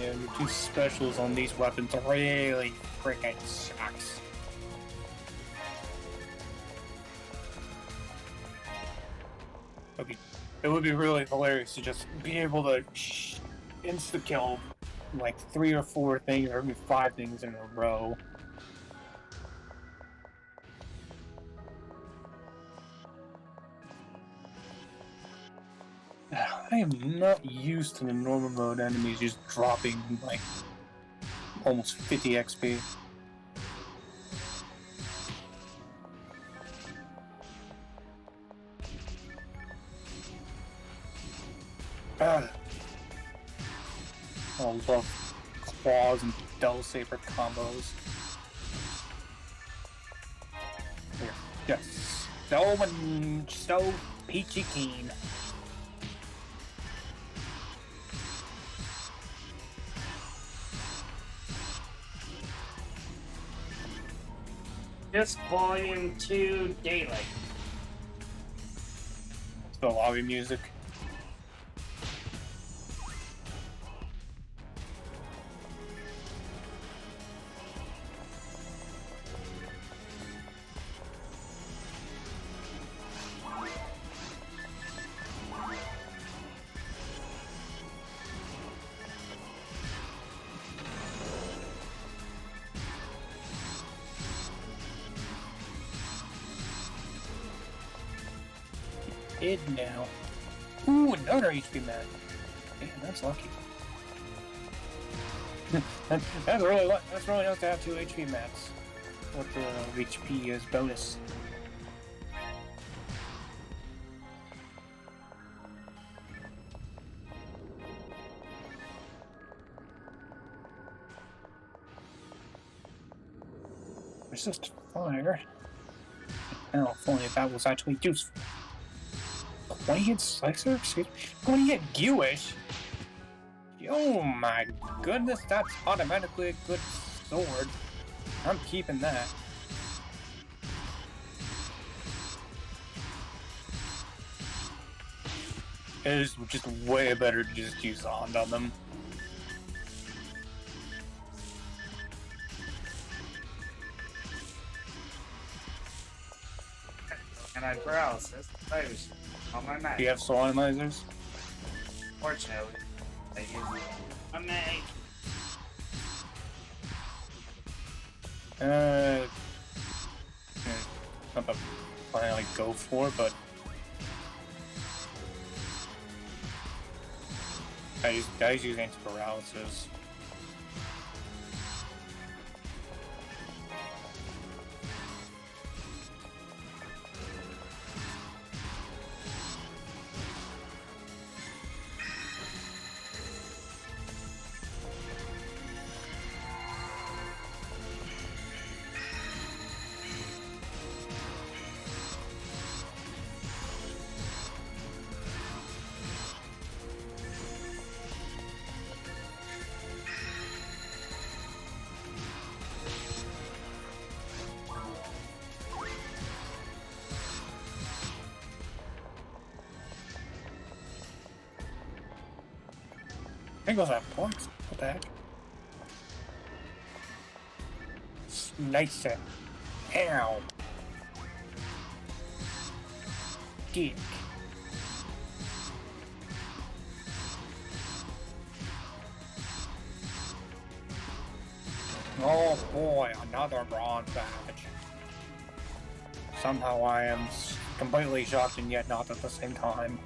Speaker 2: Yeah, the two specials on these weapons really freaking sucks. It would be really hilarious to just be able to insta-kill like 3 or 4 things, or maybe 5 things in a row. I am not used to the normal mode enemies just dropping like almost 50 XP. I love claws and Devil Saber combos. Here, yes, so peachy keen.
Speaker 1: Just Volume 2 Daylight.
Speaker 2: It's the lobby music. Now. Ooh, another HP man. Damn, that's lucky. that's really nice to have 2 HP mats with the HP as bonus. Resist fire. Now, if only that was actually useful. 20 hit Slicer? When you get Gewish? Oh my goodness, that's automatically a good sword. I'm keeping that. It is just way better to just use the Honda on them.
Speaker 1: And I paralysis. I was on my Mac.
Speaker 2: Do you have soul analyzers?
Speaker 1: Fortunately, I use a Mac.
Speaker 2: Not the plan I like go for, but guys use anti-paralysis. I think those have points. What the heck? Slice it. Ow. Dick. Oh boy, another bronze badge. Somehow I am completely shocked and yet not at the same time.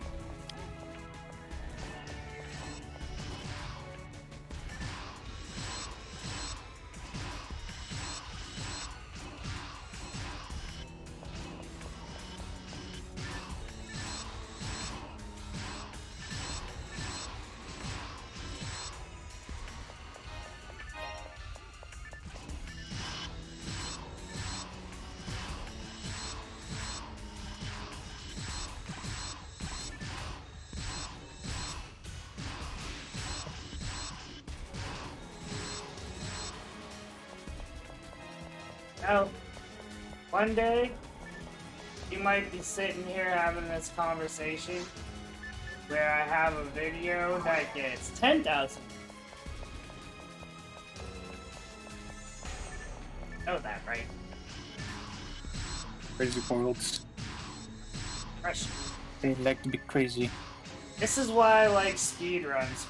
Speaker 1: Now, one day, you might be sitting here having this conversation where I have a video that gets 10,000. Know that, right?
Speaker 2: Crazy worlds.
Speaker 1: Fresh.
Speaker 2: They like to be crazy.
Speaker 1: This is why I like speedruns,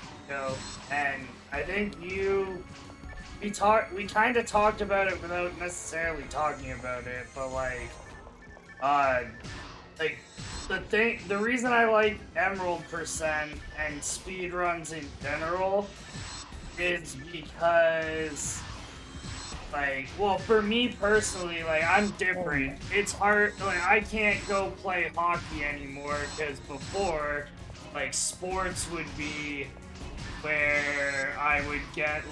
Speaker 1: and I think we kind of talked about it without necessarily talking about it, but the reason I like Emerald percent and speedruns in general is because, well, for me personally, I'm different. It's hard, I can't go play hockey anymore, because before, sports would be where I would get,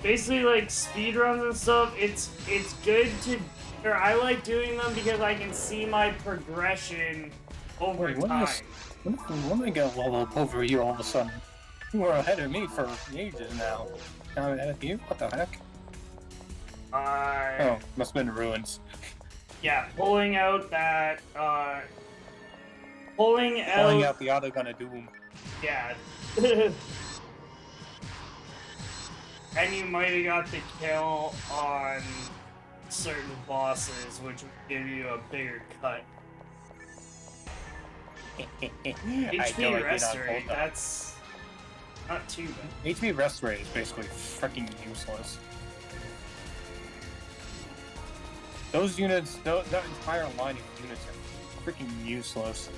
Speaker 1: basically, speedruns and stuff. It's good to, or I like doing them because I can see my progression over time.
Speaker 2: When did I get level up over you all of a sudden? You were ahead of me for ages now. Now I'm ahead of you? What the heck? Oh, must have been ruins.
Speaker 1: Yeah, pulling out that, pulling
Speaker 2: out the auto gun of doom.
Speaker 1: Yeah. And you might have got the kill on certain bosses, which would give you a bigger cut. HP Restoration, that's not too bad.
Speaker 2: HP Restoration is basically freaking useless. Those units, that entire line of units are freaking useless.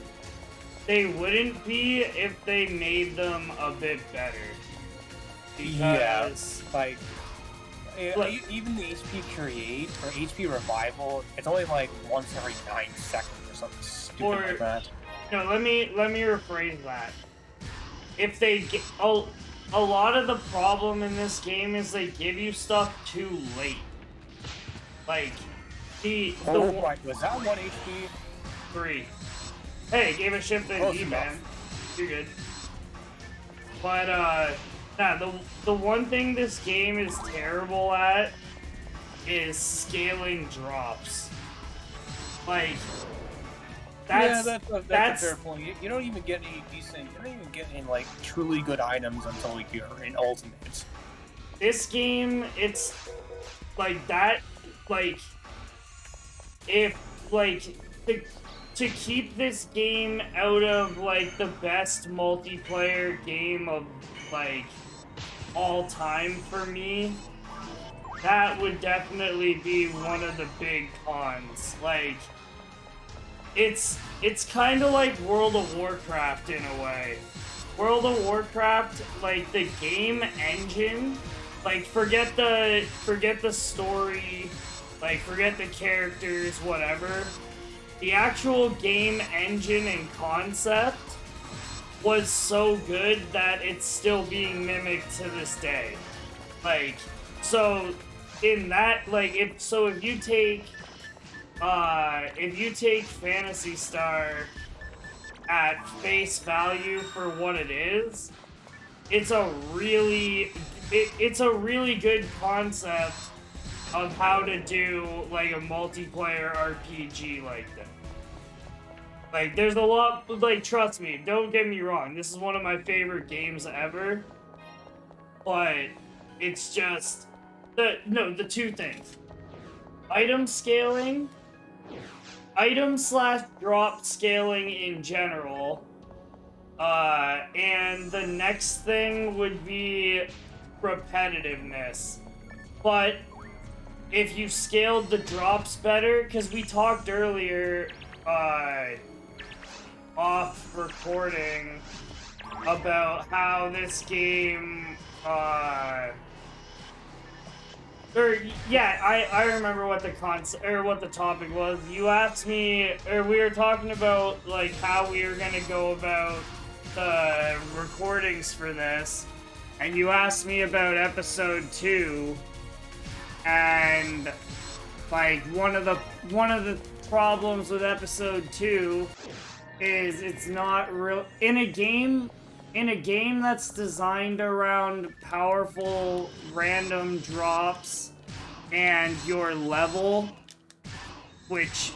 Speaker 1: They wouldn't be if they made them a bit better. Because,
Speaker 2: even the HP Create or HP Revival, it's only once every 9 seconds or something stupid like that.
Speaker 1: No, let me rephrase that. If they get a lot of the problem in this game is they give you stuff too late.
Speaker 2: Was that 1 HP?
Speaker 1: 3. Hey, gave a shift in
Speaker 2: Close
Speaker 1: D,
Speaker 2: enough.
Speaker 1: man. You're good. But, nah, the one thing this game is terrible at is scaling drops. Like, that's
Speaker 2: a fair point. You don't even get any decent, you don't even get any, like, truly good items until you're in Ultimate.
Speaker 1: This game, it's, like, that, like, if, like, to keep this game out of, like, the best multiplayer game of, like, all time for me, that would definitely be one of the big cons. Like, it's kind of like World of Warcraft in a way. World of Warcraft, like, the game engine, like, forget the story, like, forget the characters, whatever. The actual game engine and concept was so good that it's still being mimicked to this day. Like, so in that, like, if you take Phantasy Star at face value for what it is, it's a really good concept of how to do, like, a multiplayer RPG like that. Like, there's a lot, like, trust me, don't get me wrong, this is one of my favorite games ever, but it's just, the two things. Item scaling, item/drop scaling in general, and the next thing would be repetitiveness. But if you scaled the drops better, because we talked earlier, off recording about how this game, I remember what the what the topic was. You asked me, or we were talking about, like, how we were gonna go about the recordings for this, and you asked me about episode 2, and, like, one of the problems with episode 2 is it's not real in a game that's designed around powerful random drops and your level, which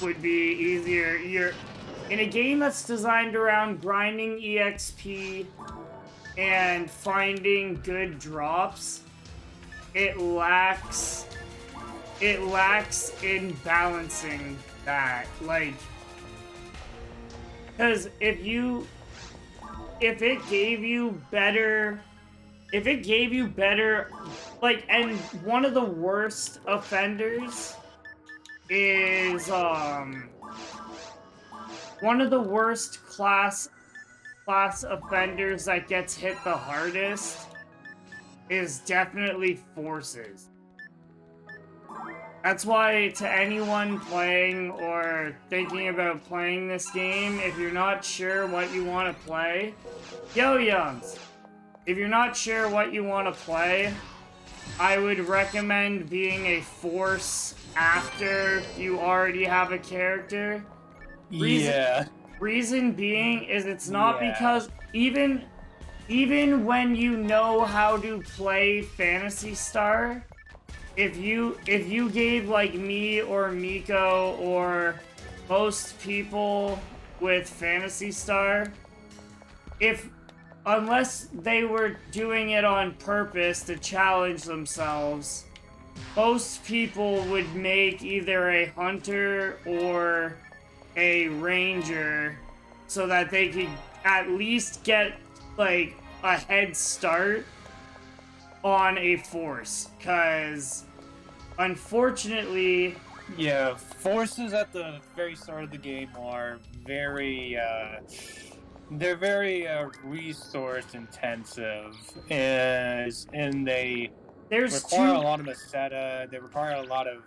Speaker 1: would be easier. You're in a game that's designed around grinding EXP and finding good drops. It lacks in balancing that, like, because if it gave you better, like, and one of the worst offenders is, one of the worst class offenders that gets hit the hardest is definitely forces. That's why, to anyone playing or thinking about playing this game, if you're not sure what you want to play, Youngs, if you're not sure what you want to play, I would recommend being a force after you already have a character. Reason being is it's not because even when you know how to play Phantasy Star, if you gave, like, me or Miko or most people with Phantasy Star, unless they were doing it on purpose to challenge themselves, most people would make either a hunter or a ranger so that they could at least get, like, a head start on a force, because unfortunately,
Speaker 2: forces at the very start of the game are very they're very resource intensive, and they require a lot of Meseta. They require a lot of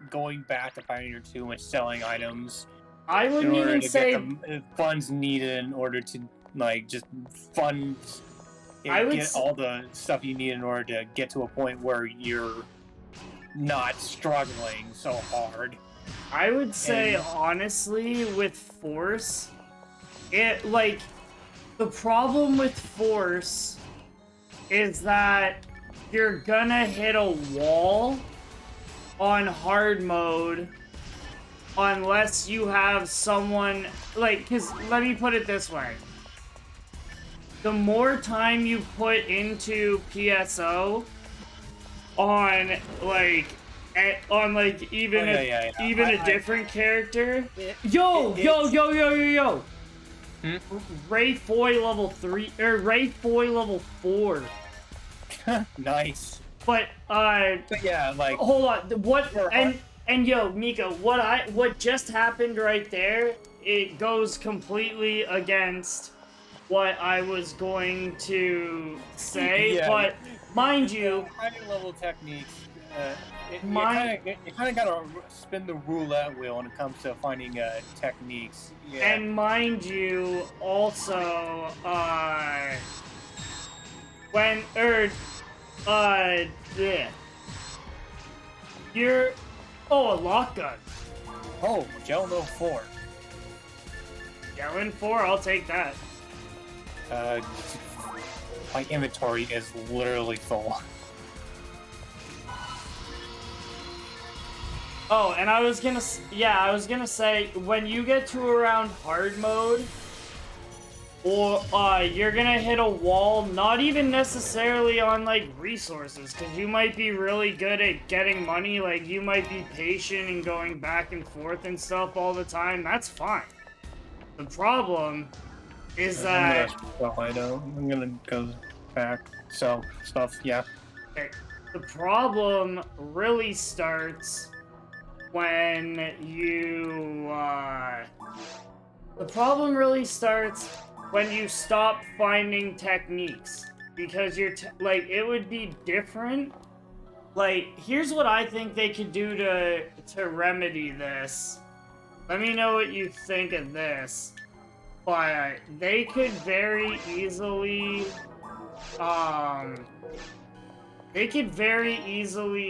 Speaker 2: going back to Pioneer 2 and selling items.
Speaker 1: I wouldn't even say
Speaker 2: get the funds needed in order to, like, just fund. Get all the stuff you need in order to get to a point where you're not struggling so hard.
Speaker 1: I would say,
Speaker 2: And-
Speaker 1: honestly, with Force, the problem with Force is that you're gonna hit a wall on hard mode unless you have someone, because let me put it this way. The more time you put into PSO on, even a different character. Yo! Ray Foy level 3, or Ray Foy level 4.
Speaker 2: Nice.
Speaker 1: But
Speaker 2: yeah, like,
Speaker 1: hold on. Yo, Miko, what just happened right there? It goes completely against what I was going to say,
Speaker 2: yeah,
Speaker 1: but mind you,
Speaker 2: higher level techniques. You
Speaker 1: My-
Speaker 2: kind of gotta spin the roulette wheel when it comes to finding techniques. Yeah.
Speaker 1: and mind you, also, yeah. You're, a lock gun.
Speaker 2: Oh, Jello 4.
Speaker 1: Yellen 4, I'll take that.
Speaker 2: My inventory is literally full.
Speaker 1: Oh, and I was gonna say, when you get to around hard mode, or, you're gonna hit a wall, not even necessarily on, resources, because you might be really good at getting money, you might be patient and going back and forth and stuff all the time, that's fine. The problem is that...
Speaker 2: I'm gonna go back, sell stuff, yeah.
Speaker 1: Okay, the problem really starts when you, the problem really starts when you stop finding techniques. Because it would be different. Here's what I think they could do to remedy this. Let me know what you think of this. But they could very easily,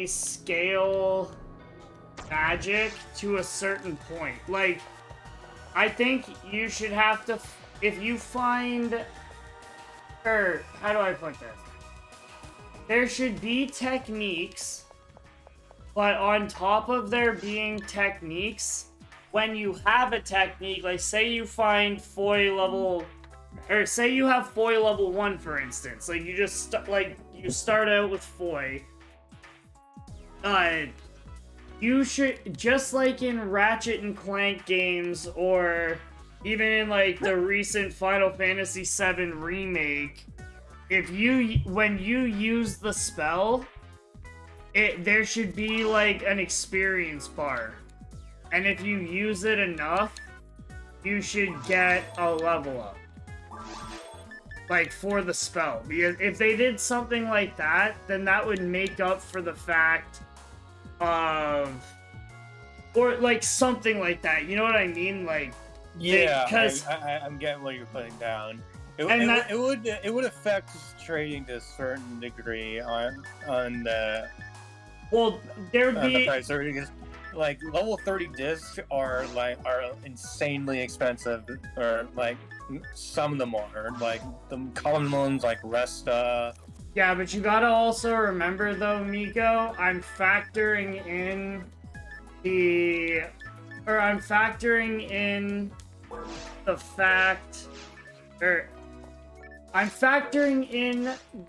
Speaker 1: scale magic to a certain point. I think you should have to, if you find, or how do I put this? There should be techniques, but on top of there being techniques, when you have a technique, say you find Foy level, or say you have Foy level 1, for instance, you just, you start out with Foy, you should, just like in Ratchet and Clank games, or even in, the recent Final Fantasy VII Remake, when you use the spell, there should be, an experience bar. And if you use it enough, you should get a level up. For the spell. Because if they did something like that, then that would make up for the fact of... Or, something like that. You know what I mean?
Speaker 2: Yeah,
Speaker 1: because
Speaker 2: I'm getting what you're putting down. It would affect trading to a certain degree on the...
Speaker 1: Well, there would be...
Speaker 2: level 30 discs are insanely expensive, or some of them are the common ones like Resta.
Speaker 1: Yeah, but you gotta also remember though, Miko, I'm factoring in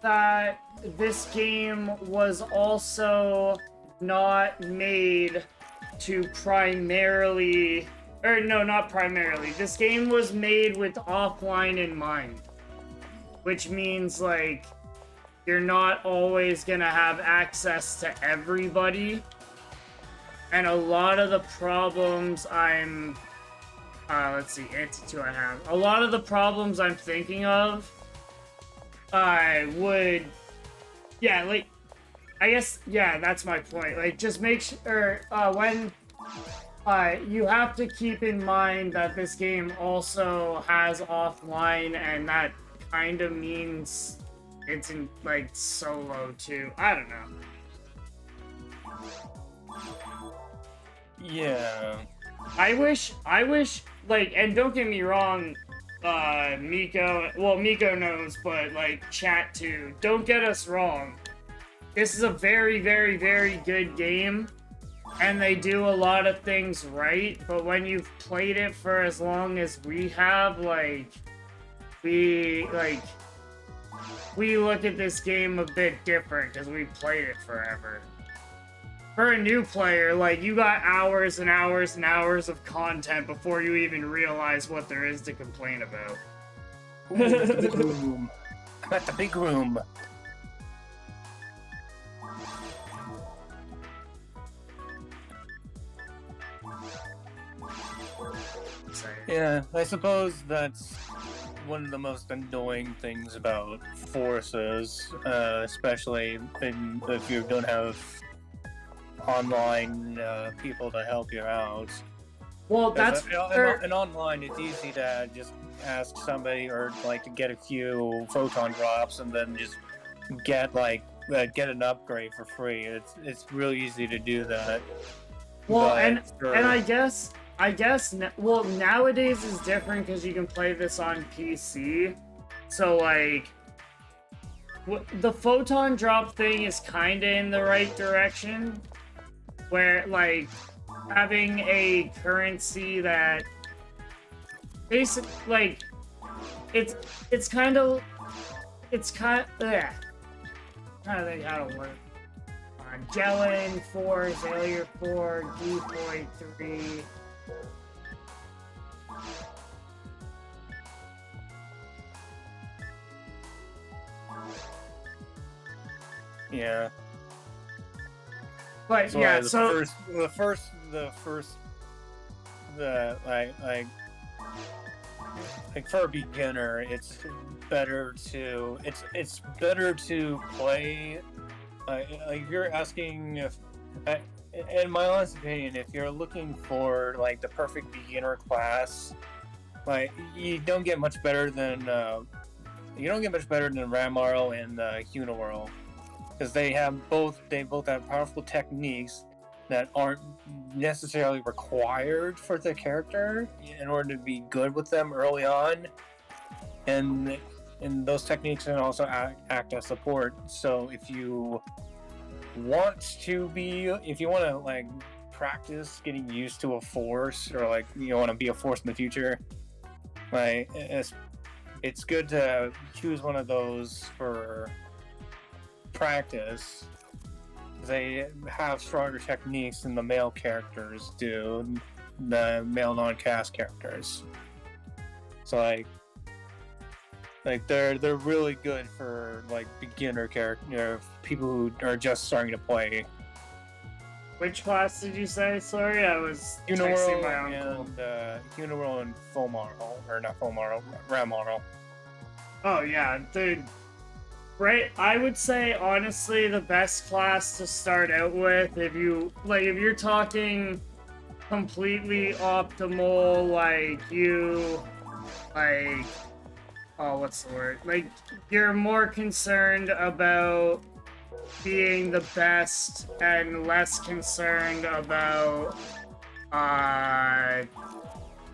Speaker 1: that this game was also not made to primarily, or no, not primarily. This game was made with offline in mind, which means you're not always gonna have access to everybody, and a lot of the problems let's see, Anti-2 I have. A lot of the problems I'm thinking of, I guess, yeah, that's my point. Just make sure, when, you have to keep in mind that this game also has offline, and that kind of means it's in, solo too. I don't know.
Speaker 2: Yeah.
Speaker 1: I wish, like, and don't get me wrong, Miko knows, but, like, chat too. Don't get us wrong. This is a very, very, very good game, and they do a lot of things right, but when you've played it for as long as we have, we look at this game a bit different, because we've played it forever. For a new player, like, you got hours and hours and hours of content before you even realize what there is to complain about.
Speaker 2: Ooh, the big room. I'm at the big room. Yeah, I suppose that's one of the most annoying things about forces, especially if you don't have online people to help you out.
Speaker 1: Well, that's
Speaker 2: and online it's easy to just ask somebody or like to get a few photon drops and then just get get an upgrade for free. It's really easy to do that.
Speaker 1: Well, and I guess nowadays is different because you can play this on PC. So like the photon drop thing is kind of in the right direction, where like having a currency that basically like it's kind of yeah. I don't think how to work. Gellin 4, Zalier 4, Decoy 3.
Speaker 2: Yeah.
Speaker 1: But
Speaker 2: so,
Speaker 1: yeah,
Speaker 2: the first for a beginner, it's better to play. Like you're asking if, in my honest opinion, if you're looking for like the perfect beginner class, like you don't get much better than RaMarl and Uniworld, because they both have powerful techniques that aren't necessarily required for the character in order to be good with them early on, and those techniques can also act as support. So if you want to like practice getting used to a force, or like you want to be a force in the future, like it's good to choose one of those for practice. They have stronger techniques than the male characters do, the male non-cast characters. So like they're really good for like beginner character, people who are just starting to play.
Speaker 1: Which class did you say? Sorry, I was texting my uncle.
Speaker 2: Uniworld and RaMarl.
Speaker 1: Oh yeah, dude. Right, I would say honestly the best class to start out with, if you're talking completely optimal, what's the word? Like, you're more concerned about being the best and less concerned about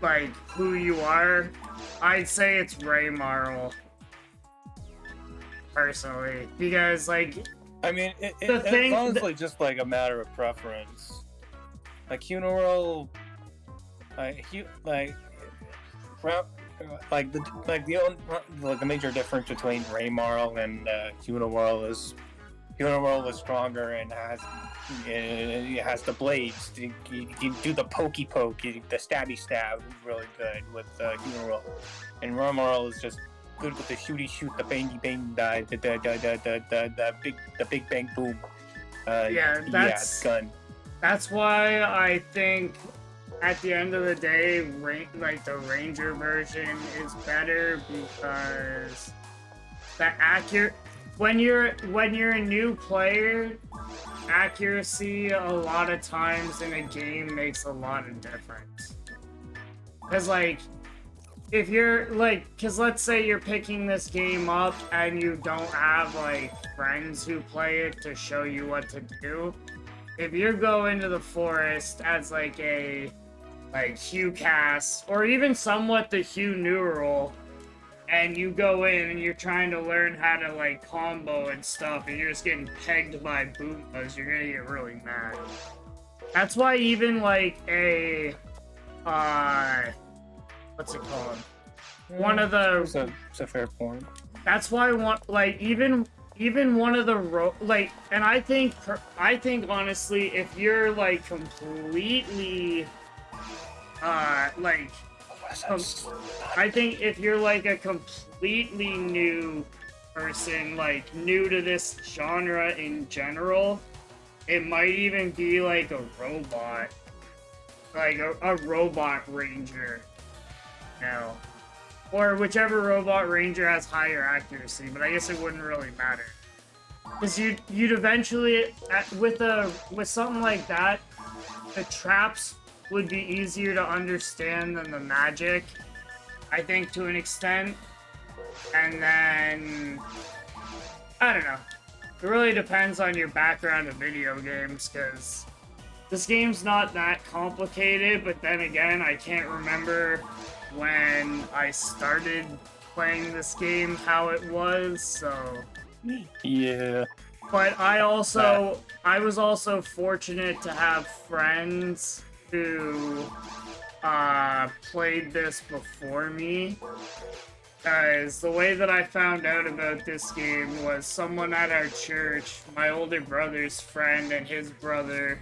Speaker 1: like who you are. I'd say it's RaMarl. Personally, because it's honestly just like a matter of preference. Like Uniworld, the major difference between RaMarl and Uniworld is Uniworld is stronger and has the blades. You do the pokey poke, the stabby stab really good with Uniworld, and RaMarl is just good with the shooty shoot, the bangy bang, the big bang boom. Gun. That's why I think at the end of the day, the Ranger version is better, because when you're a new player, accuracy a lot of times in a game makes a lot of difference. Because if you're because let's say you're picking this game up and you don't have friends who play it to show you what to do, if you go into the forest as like a Hugh cast or even somewhat the Hugh neural, and you go in and you're trying to learn how to like combo and stuff, and you're just getting pegged by Boombas, you're gonna get really mad. That's why even like a what's it called? One of the
Speaker 2: it's a fair point.
Speaker 1: That's why even one of the and I think honestly, if you're like completely I think if you're like a completely new person, like new to this genre in general, it might even be like a robot, like a robot ranger, no, or whichever robot ranger has higher accuracy. But I guess it wouldn't really matter, because you'd eventually with something like that, the traps would be easier to understand than the magic, I think, to an extent. And then I don't know. It really depends on your background in video games, because this game's not that complicated, but then again, I can't remember when I started playing this game how it was, so...
Speaker 2: Yeah.
Speaker 1: But I was also fortunate to have friends who played this before me. Guys, the way that I found out about this game was someone at our church, my older brother's friend and his brother,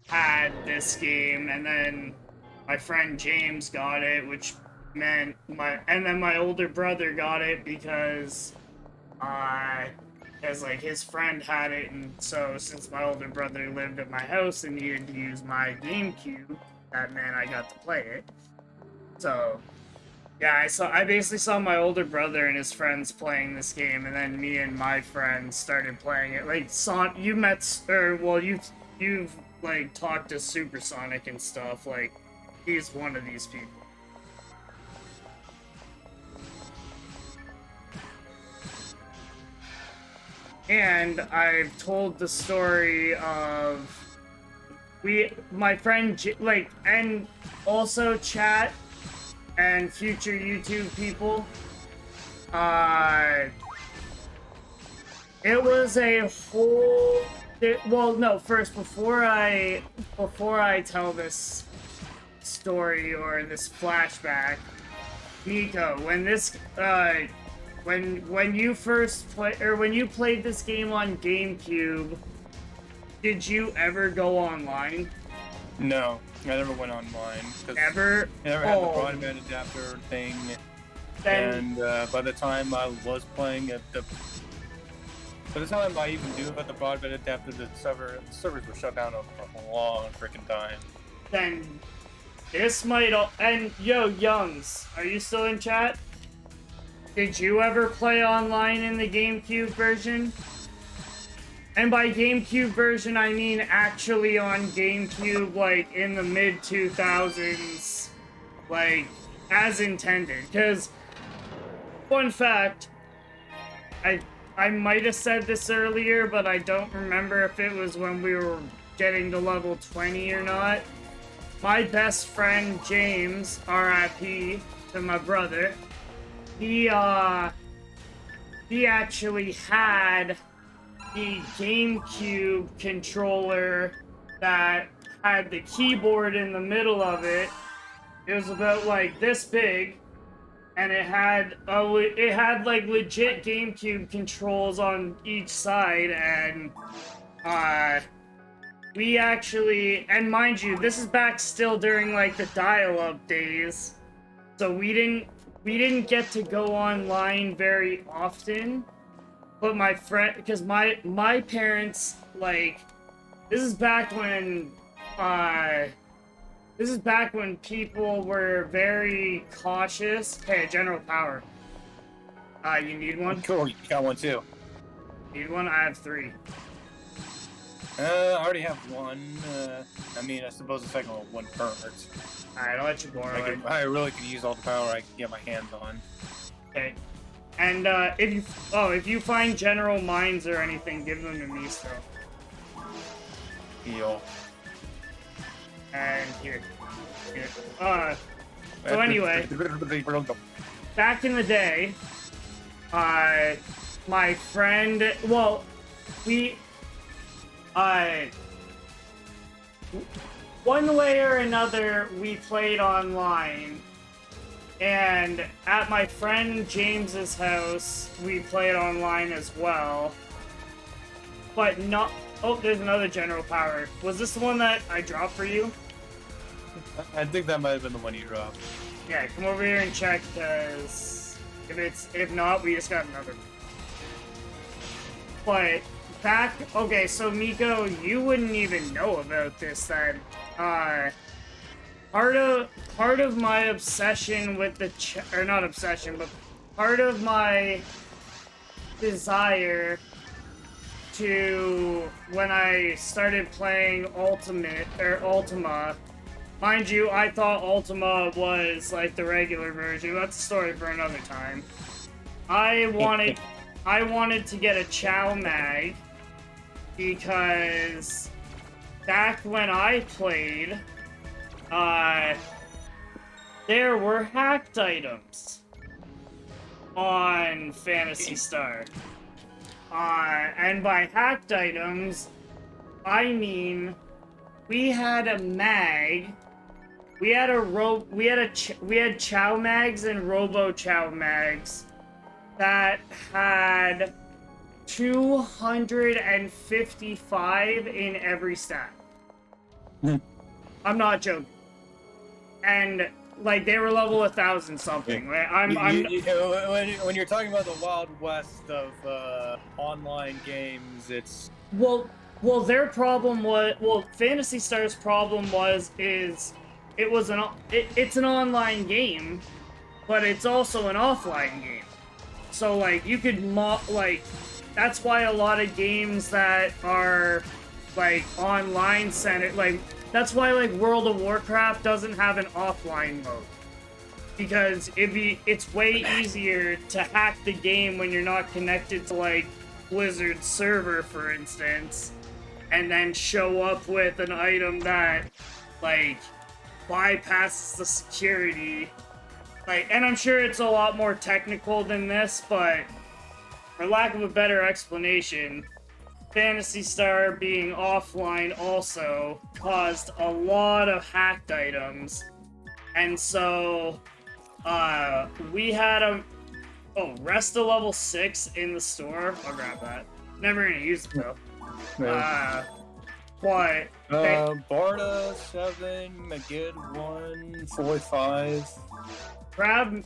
Speaker 1: had this game, and then my friend James got it, which meant my older brother got it because like his friend had it, and so since my older brother lived at my house and needed to use my GameCube, that meant I got to play it. So yeah, I basically saw my older brother and his friends playing this game, and then me and my friends started playing it. Like, you've like talked to Supersonic and stuff. Like, he's one of these people. And I've told the story of my friend, and also chat and future YouTube people. It was a whole... well, no, first, before I tell this story or this flashback, Nico, when you played this game on GameCube, did you ever go online?
Speaker 2: No, I never went online.
Speaker 1: Ever?
Speaker 2: I never had the broadband adapter thing. And by the time I was playing it, by the time I even knew about the broadband adapter, the servers were shut down for a long freaking time.
Speaker 1: Then this might and yo, Youngs, are you still in chat? Did you ever play online in the GameCube version? And by GameCube version, I mean actually on GameCube, like, in the mid-2000s, like, as intended. Because, fun fact, I might have said this earlier, but I don't remember if it was when we were getting to level 20 or not. My best friend, James, RIP to my brother, he actually had the GameCube controller that had the keyboard in the middle of it. It was about like this big, and it had like legit GameCube controls on each side, and we actually, and mind you, this is back still during like the dial-up days, so we didn't get to go online very often. But my friend, because my parents, like, this is back when people were very cautious. Hey, General Power. You need one?
Speaker 2: Cool, you got one too.
Speaker 1: Need one? I have 3.
Speaker 2: I already have one. I mean, I suppose the second one hurts.
Speaker 1: Alright, I'll let you borrow it.
Speaker 2: I really could use all the power I can get my hands on.
Speaker 1: Okay. And if you find general mines or anything, give them to me still.
Speaker 2: Yo.
Speaker 1: And here. So anyway, back in the day, my friend, well, we, one way or another, we played online. And at my friend James's house, we played online as well. But not... Oh, there's another general power. Was this the one that I dropped for you?
Speaker 2: I think that might have been the one you dropped.
Speaker 1: Yeah, come over here and check, because if not, we just got another. But back... Okay, so Miko, you wouldn't even know about this then. Part of my obsession with the or not obsession, but part of my desire to when I started playing Ultima, mind you, I thought Ultima was like the regular version. That's a story for another time. I wanted to get a Chow mag because back when I played, there were hacked items on Phantasy Star. And by hacked items, I mean we had a mag, we had Chow mags and Robo Chow mags that had 255 in every stat. I'm not joking. And like they were level 1,000 something. When
Speaker 2: you're talking about the Wild West of online games, it's
Speaker 1: their problem was Phantasy Star's problem it's an online game, but it's also an offline game. So like you could that's why a lot of games that are like online centered, like that's why like World of Warcraft doesn't have an offline mode, because it's way easier to hack the game when you're not connected to like Blizzard's server, for instance, and then show up with an item that like bypasses the security. Like, and I'm sure it's a lot more technical than this, but for lack of a better explanation, Phantasy Star being offline also caused a lot of hacked items. And so, we had Resta level 6 in the store. I'll grab that. Never gonna use it though.
Speaker 2: Yeah.
Speaker 1: But...
Speaker 2: Barda 7, Megid 1, 45.
Speaker 1: Grab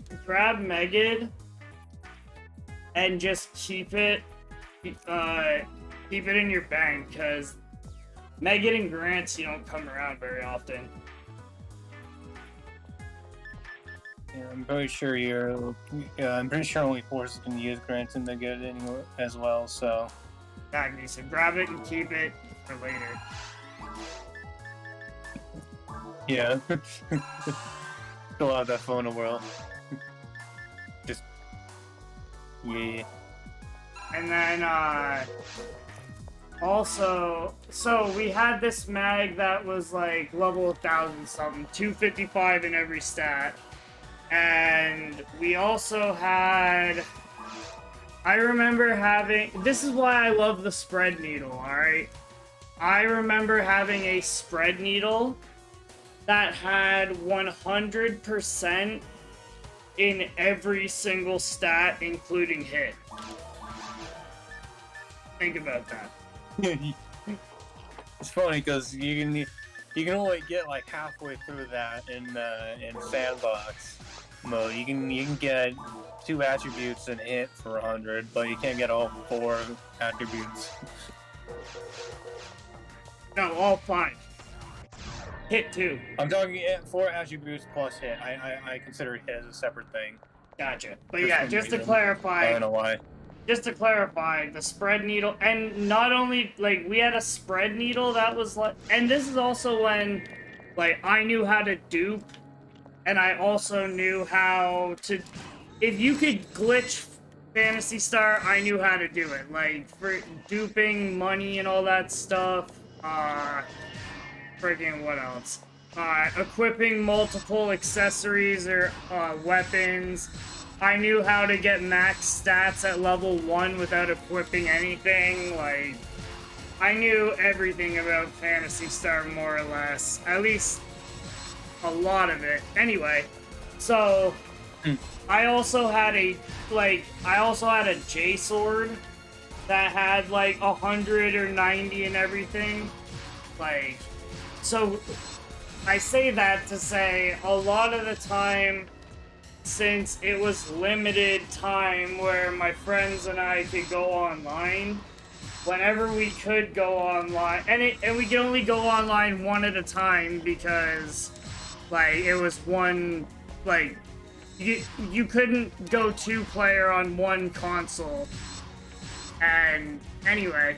Speaker 1: Megid and just keep it in your bank, because Megid and grants, you don't come around very often.
Speaker 2: Yeah, I'm pretty sure only forces can use grants and Megid anyway as well, so.
Speaker 1: Exactly, so grab it and keep it for later.
Speaker 2: Yeah. Still have that phone a whirl. Just. Yeah.
Speaker 1: And then, also, so we had this mag that was like level 1,000 something, 255 in every stat. And we also had, I remember having, this is why I love the spread needle, alright? I remember having a spread needle that had 100% in every single stat, including hit. Think about that.
Speaker 2: It's funny because you can only get like halfway through that in sandbox mode. You can get 2 attributes and hit for 100, but you can't get all 4 attributes.
Speaker 1: No, all 5. Hit 2.
Speaker 2: I'm talking 4 attributes plus hit. I consider hit as a separate thing.
Speaker 1: Gotcha. But yeah, just to clarify.
Speaker 2: I don't know why.
Speaker 1: Just to clarify, the spread needle, and not only, like, we had a spread needle that was like, and this is also when, like, I knew how to dupe, and I also knew how to, if you could glitch Phantasy Star, I knew how to do it. Like, for duping money and all that stuff, Friggin' what else? Equipping multiple accessories or weapons. I knew how to get max stats at level 1 without equipping anything. Like, I knew everything about Phantasy Star more or less. At least a lot of it. Anyway, so I also had a J sword that had like 100 or 90 and everything. Like, so I say that to say a lot of the time, since it was limited time where my friends and I could go online, whenever we could go online, and we could only go online one at a time because, like, it was one, like, you couldn't go 2-player on one console. And anyway,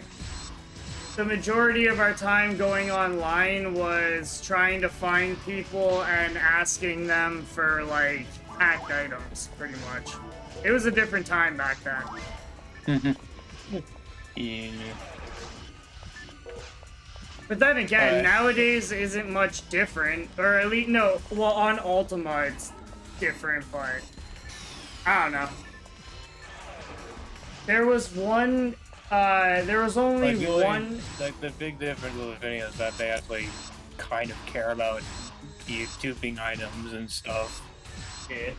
Speaker 1: the majority of our time going online was trying to find people and asking them for, like, hacked items, pretty much. It was a different time back then.
Speaker 2: Yeah.
Speaker 1: But then again, nowadays isn't much different. Or at least, no, well, on Ultima it's different, but I don't know. There was one, there was only
Speaker 2: like,
Speaker 1: one...
Speaker 2: Like, the big difference with Ephinea is that they actually kind of care about duping items and stuff.
Speaker 1: Yeah.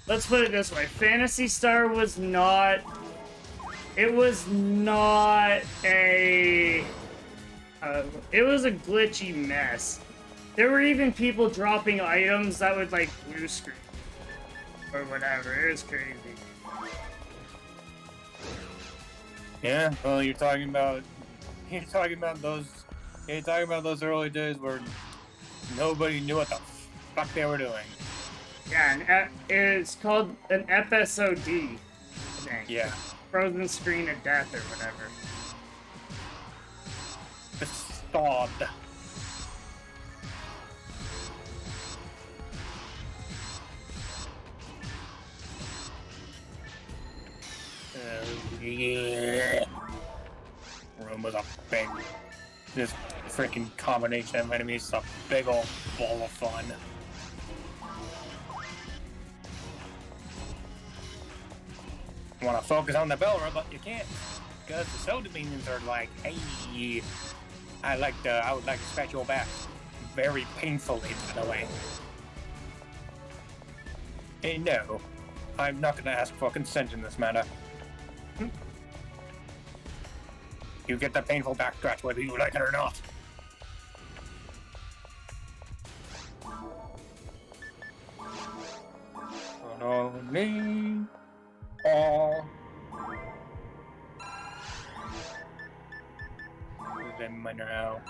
Speaker 1: Let's put it this way, Phantasy Star was not... It was not a... it was a glitchy mess. There were even people dropping items that would, like, blue screen. Or whatever, it was crazy.
Speaker 2: Yeah, well, you're talking about those early days where nobody knew what the fuck they were doing.
Speaker 1: Yeah, it's called an FSOD, I think.
Speaker 2: Yeah.
Speaker 1: Frozen Screen of Death or whatever.
Speaker 2: Facade. Yeah. Room was a big, this freaking combination of enemies is a big old ball of fun. Want to focus on the bell, but you can't, because the soda minions are like, hey, I would like to scratch your back, very painfully, by the way. Hey, no, I'm not gonna ask for consent in this matter. You get the painful back scratch whether you like it or not. Me. Oh. Then now.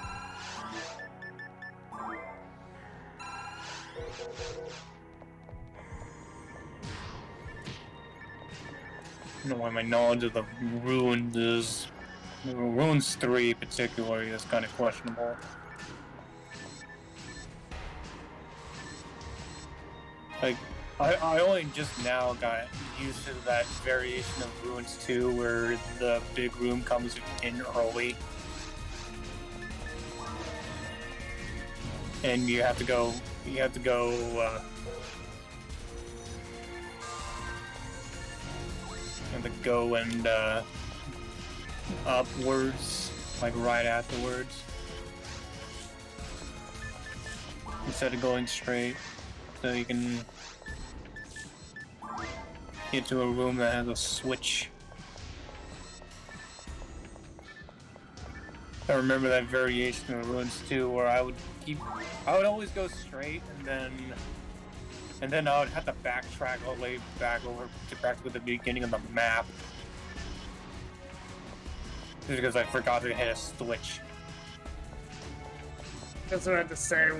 Speaker 2: I don't know why my knowledge of the ruins is. Ruins 3 particularly is kind of questionable. Like, I only just now got used to that variation of Ruins 2 where the big room comes in early. And you have to go and upwards, like right afterwards, instead of going straight, so you can get to a room that has a switch. I remember that variation of Ruins 2 where I would always go straight and then I would have to backtrack all the way back to the beginning of the map. Just because I forgot to hit a switch.
Speaker 1: That's what I had to say.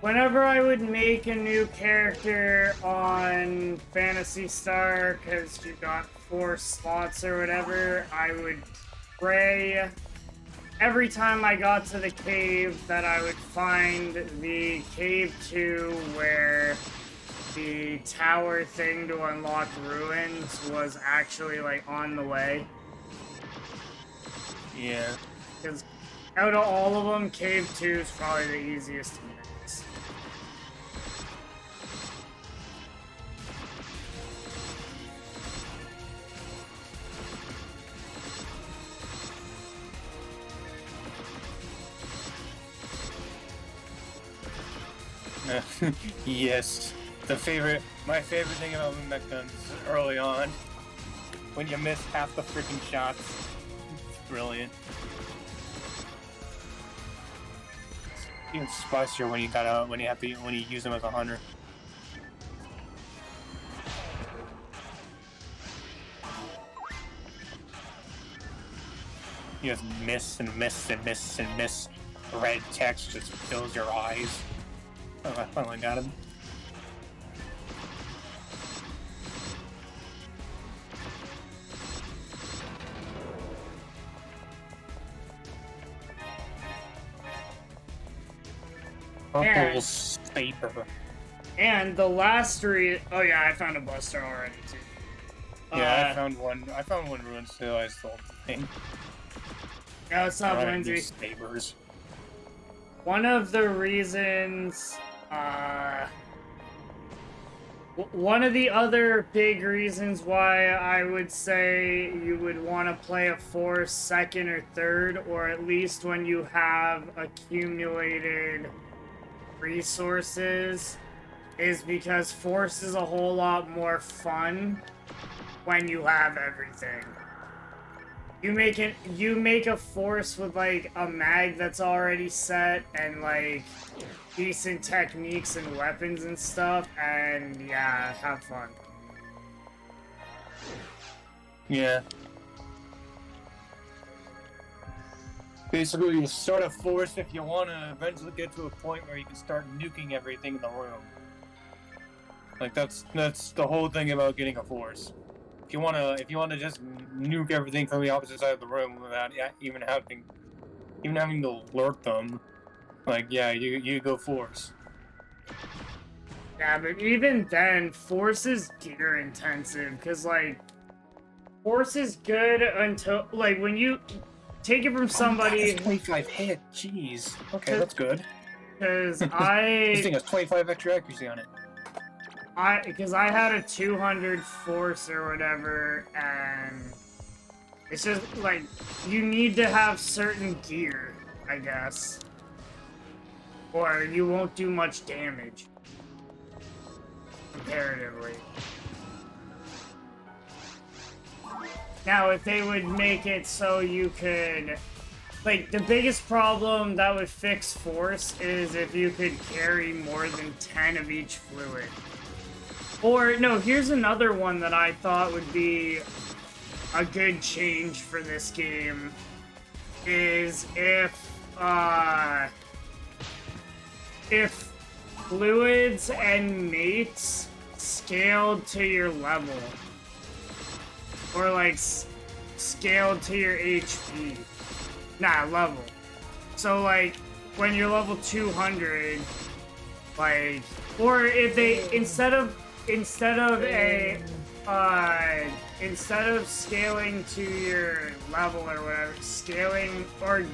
Speaker 1: Whenever I would make a new character on Phantasy Star, because you got 4 slots or whatever, I would pray every time I got to the cave that I would find the cave 2 where the tower thing to unlock ruins was actually, like, on the way.
Speaker 2: Yeah.
Speaker 1: Because out of all of them, Cave 2 is probably the easiest to mix.
Speaker 2: Yes. My favorite thing about the mech guns early on, when you miss half the freaking shots, it's brilliant. Even spicier when you use them as a hunter. You just miss and miss and miss and miss. Red text just fills your eyes. Oh, I finally got him. Purple Saber.
Speaker 1: And the last three... Oh yeah, I found a Buster already too.
Speaker 2: Yeah, I found one ruined too. I stole the thing.
Speaker 1: No, it's not Lindsay.
Speaker 2: Sabers.
Speaker 1: One of the reasons... one of the other big reasons why I would say you would want to play a Force second or third, or at least when you have accumulated resources, is because Force is a whole lot more fun when you have everything. You make a Force with like a mag that's already set and like decent techniques and weapons and stuff, and yeah, have fun.
Speaker 2: Yeah. Basically, you start a Force if you want to eventually get to a point where you can start nuking everything in the room. Like that's the whole thing about getting a Force. If you wanna just nuke everything from the opposite side of the room without even having to alert them, like yeah, you go Force.
Speaker 1: Yeah, but even then, Force is gear intensive, because like Force is good until like when you take it from somebody.
Speaker 2: 25 hit, jeez. Okay, that's good.
Speaker 1: Because
Speaker 2: This thing has 25 extra accuracy on it.
Speaker 1: Because I had a 200 Force or whatever, and it's just like you need to have certain gear, I guess, or you won't do much damage comparatively. Now, if they would make it so you could, like, the biggest problem that would fix Force is if you could carry more than 10 of each fluid. Or, no, here's another one that I thought would be a good change for this game, is if fluids and mates scaled to your level. Or, like, scaled to your HP. Nah, level. So, like, when you're level 200, like, or if they, instead of scaling to your level or whatever, scaling, or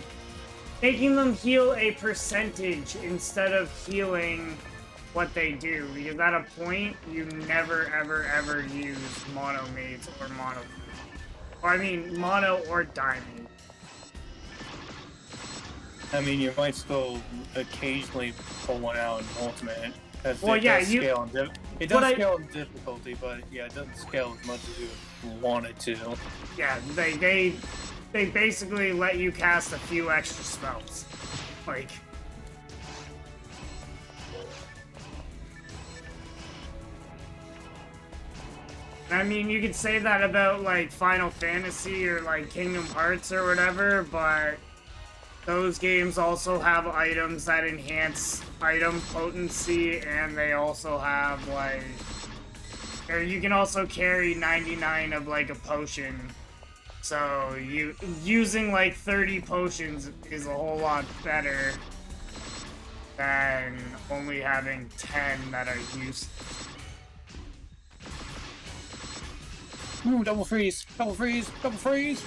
Speaker 1: making them heal a percentage instead of healing what they do, because at a point, you never, ever, ever use mono mates or mono, or I mean, mono or diamond.
Speaker 2: I mean, you might still occasionally pull one out in Ultimate.
Speaker 1: Well, yeah,
Speaker 2: it does scale in difficulty, but yeah, it doesn't scale as much as you want it to.
Speaker 1: Yeah, they basically let you cast a few extra spells. Like, I mean, you could say that about, like, Final Fantasy or, like, Kingdom Hearts or whatever, but those games also have items that enhance item potency, and they also have, like, or you can also carry 99 of, like, a potion. So, using, like, 30 potions is a whole lot better than only having 10 that are used.
Speaker 2: Ooh, double freeze! Double freeze! Double freeze!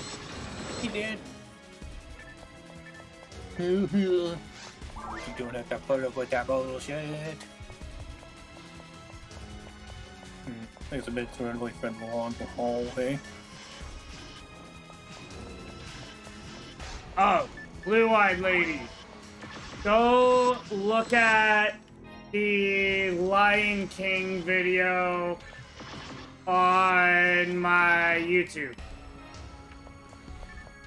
Speaker 2: He did. Keep doing that bullshit. I think it's a bit too early for the long hallway.
Speaker 1: Oh, blue-eyed lady. Go look at the Lion King video on my YouTube.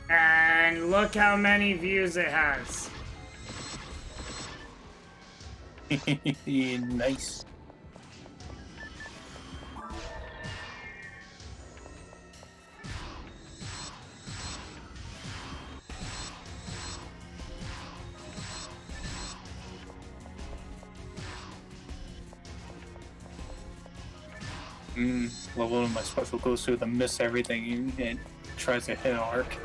Speaker 1: And look how many views it has.
Speaker 2: Nice. Level of my special goes through the miss everything and tries to hit an arc.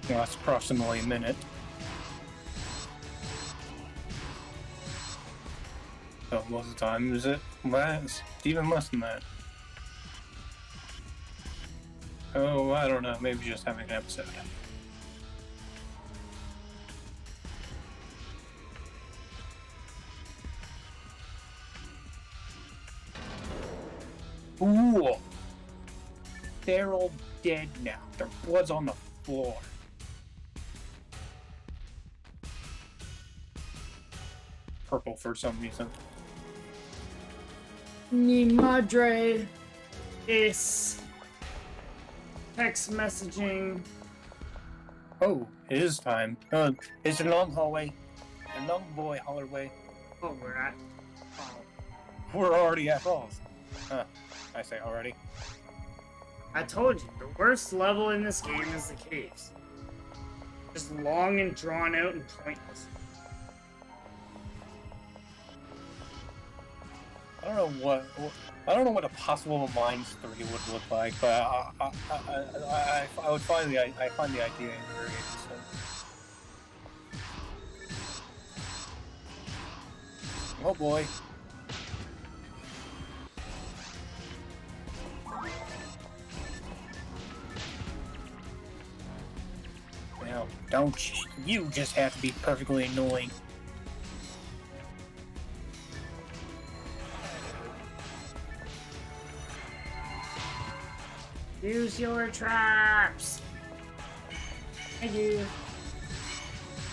Speaker 2: That's approximately a minute. So most of the time is it less, even less than that. Oh, I don't know, maybe just having an episode. Ooh! They're all dead now. Their blood's on the floor. Purple for some reason.
Speaker 1: Mi madre is text messaging.
Speaker 2: Oh, it is time. It's a long hallway. A long hallway.
Speaker 1: Oh, we're at. Oh.
Speaker 2: We're already at falls. Huh. I say already.
Speaker 1: I told you, the worst level in this game is the caves. Just long and drawn out and pointless.
Speaker 2: I don't know what a possible Mines 3 would look like, but I find the idea very interesting. Oh boy. Now, don't you just have to be perfectly annoying.
Speaker 1: Use your traps! Thank you.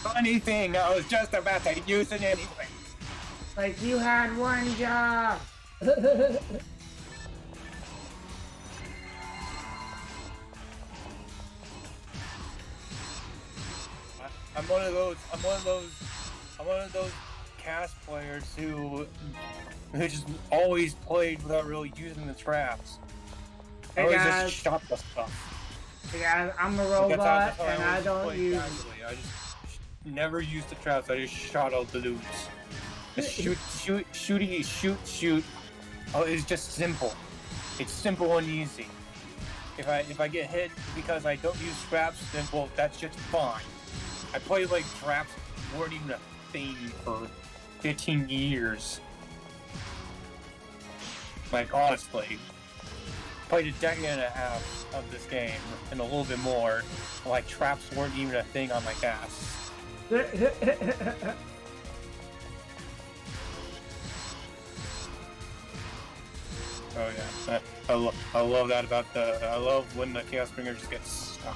Speaker 2: Funny thing, I was just about to use it anyway.
Speaker 1: Like you had one job!
Speaker 2: I'm one of those cast players who just always played without really using the traps. I always just shot the stuff.
Speaker 1: Hey guys, I'm a robot and I don't use.
Speaker 2: Casually. I just never used the traps. I just shot all the dudes. Just shoot. Oh, it's just simple. It's simple and easy. If I get hit because I don't use traps, then well, that's just fine. I played like traps weren't even a thing for 15 years. Like honestly, played a decade and a half of this game and a little bit more. Like traps weren't even a thing on my cast. Oh yeah, I love that about I love when the Chaos Bringer just gets stuck.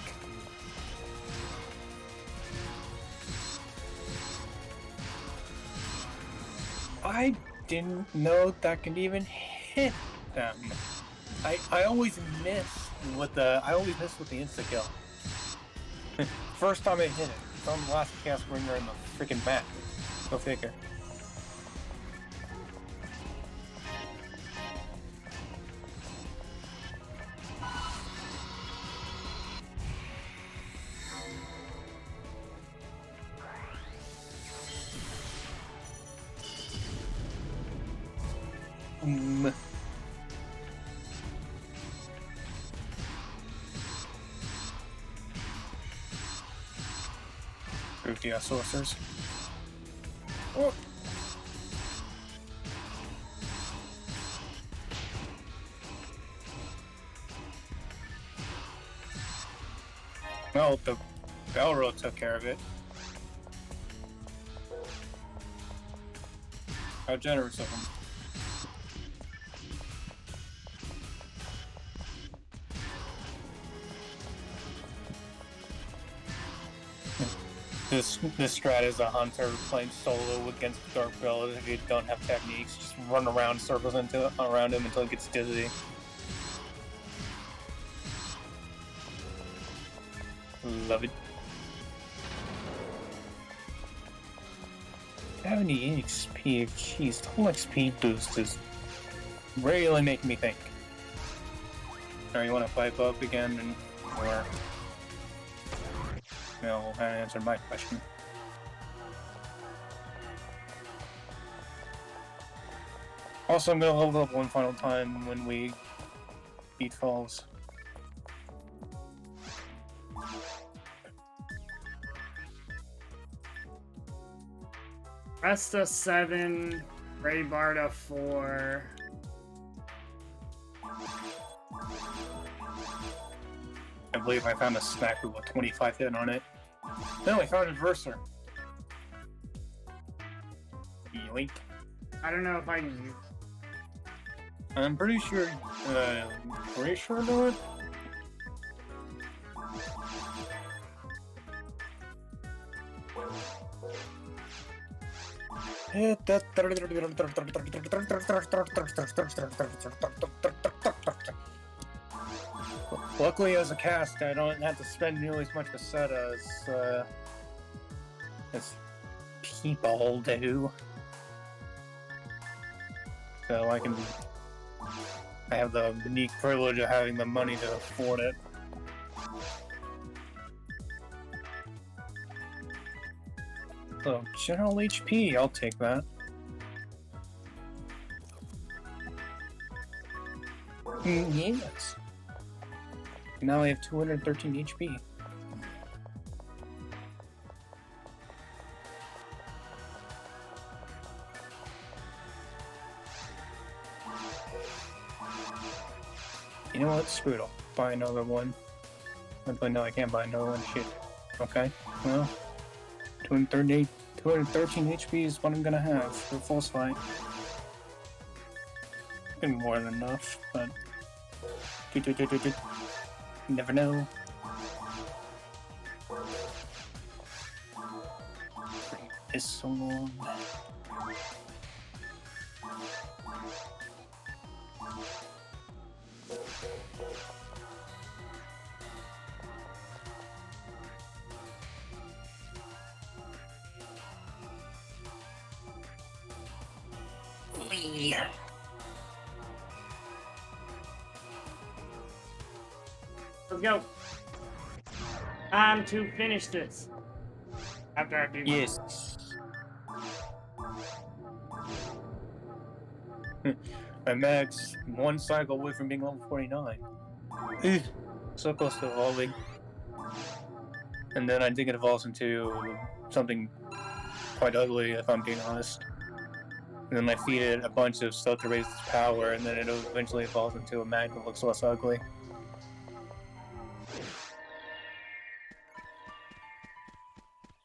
Speaker 2: I didn't know that could even hit them. I always miss with the insta kill. First time I hit it, it's on the last Chaos Bringer in the freaking map. Go figure. Goofy ass sorcerers. Oh. Well, the Belro took care of it. How generous of him. This strat is a hunter playing solo against Dark Bellows. If you don't have techniques, just run around circles around him until he gets dizzy. Love it. 70 XP, jeez, total XP boost is really making me think. Alright, you want to pipe up again, or... No, that answered my question. Also, I'm gonna level up one final time when we beat Falls.
Speaker 1: Resta 7, Ray Barda 4.
Speaker 2: I believe I found a snack with 25 hit on it. No, I found a Verser. Yoink.
Speaker 1: I don't know if I...
Speaker 2: I'm pretty sure, do it? Luckily, as a cast, I don't have to spend nearly as much Caseta as people do. So I have the unique privilege of having the money to afford it. So, general HP, I'll take that. Yes. Now I have 213 HP. You know what? Screw it. I'll buy another one. But no, I can't buy another one. Shit. Okay. Well, 213 HP is what I'm gonna have for a full fight. And more than enough, but you never know. It's so long.
Speaker 1: Let's go. Time to finish this. After I do
Speaker 2: Yes. My max one cycle away from being level 49. So close to evolving. And then I think it evolves into something quite ugly, if I'm being honest. And then I feed it a bunch of stuff to raise its power, and then it eventually evolves into a mag that looks less ugly.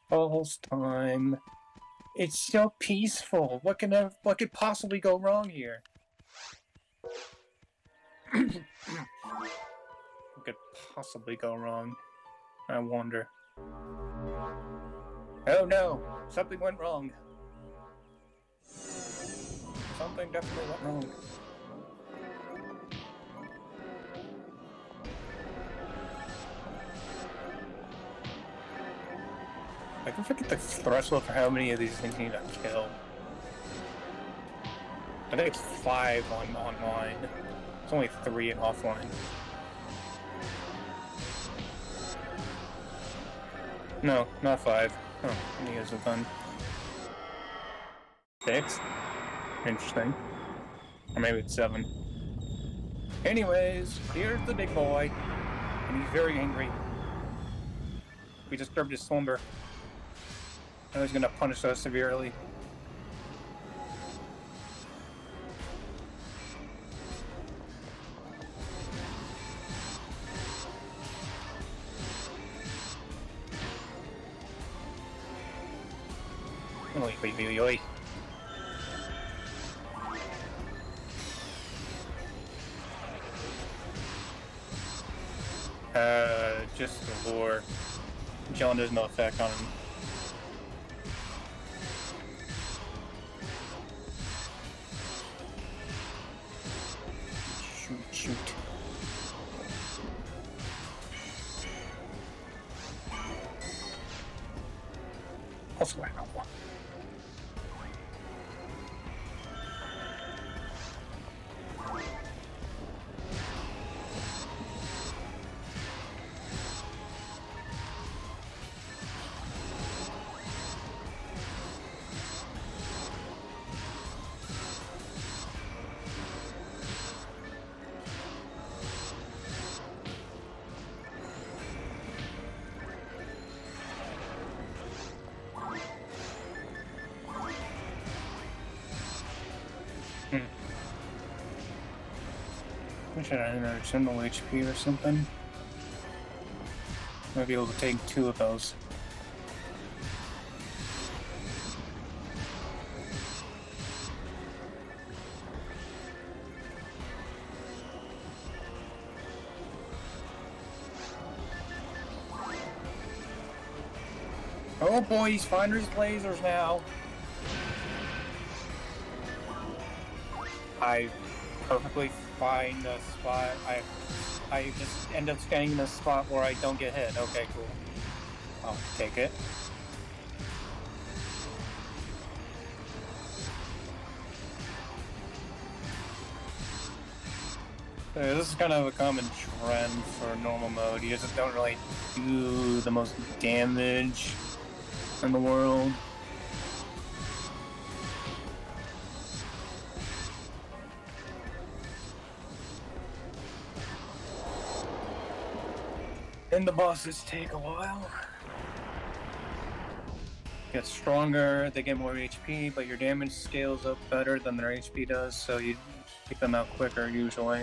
Speaker 2: Falls time. It's so peaceful. What could possibly go wrong here? What could possibly go wrong? I wonder. Oh no! Something went wrong. Something definitely went wrong. I can forget the threshold for how many of these things you need to kill. I think it's 5 on online. It's only 3 in offline. No, not 5. Oh, how many has it done? 6? Interesting. Or maybe it's 7. Anyways, here's the big boy. And he's very angry. We disturbed his slumber. Now he's gonna punish us severely. Oi, oi, oi, oi. Just the lore. John does no effect on him. Shoot, shoot. Also, wow. Wish I had another single HP or something. Might be able to take 2 of those. Oh boy, he's finding his lasers now. I perfectly find a spot. I just end up standing in a spot where I don't get hit. Okay, cool. I'll take it. This is kind of a common trend for normal mode. You just don't really do the most damage in the world. And the bosses take a while. Get stronger, they get more HP, but your damage scales up better than their HP does, so you take them out quicker usually.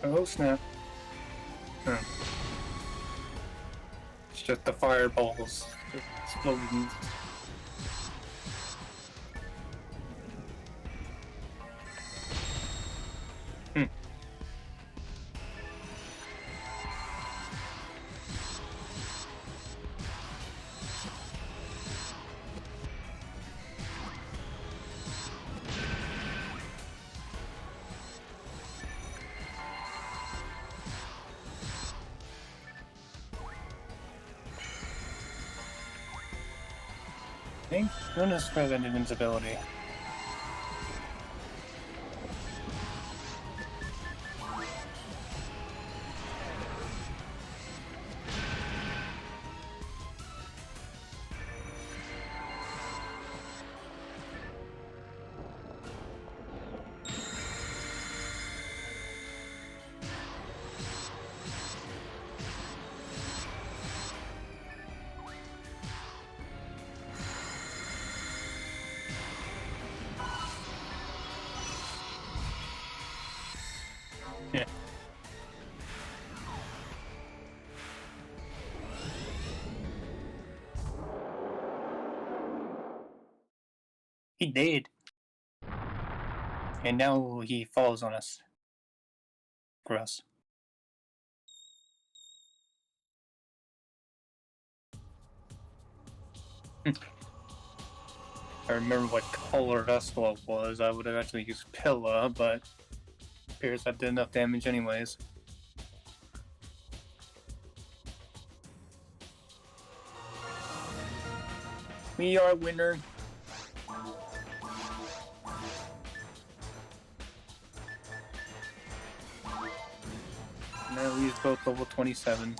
Speaker 2: Oh snap. It's just the fireballs exploding. Thank goodness for that invincibility. He did. And now he falls on us. Gross. I remember what color Vestal was. I would have actually used Pilla, but appears that did enough damage anyways. We are winner. Now we use both level 27.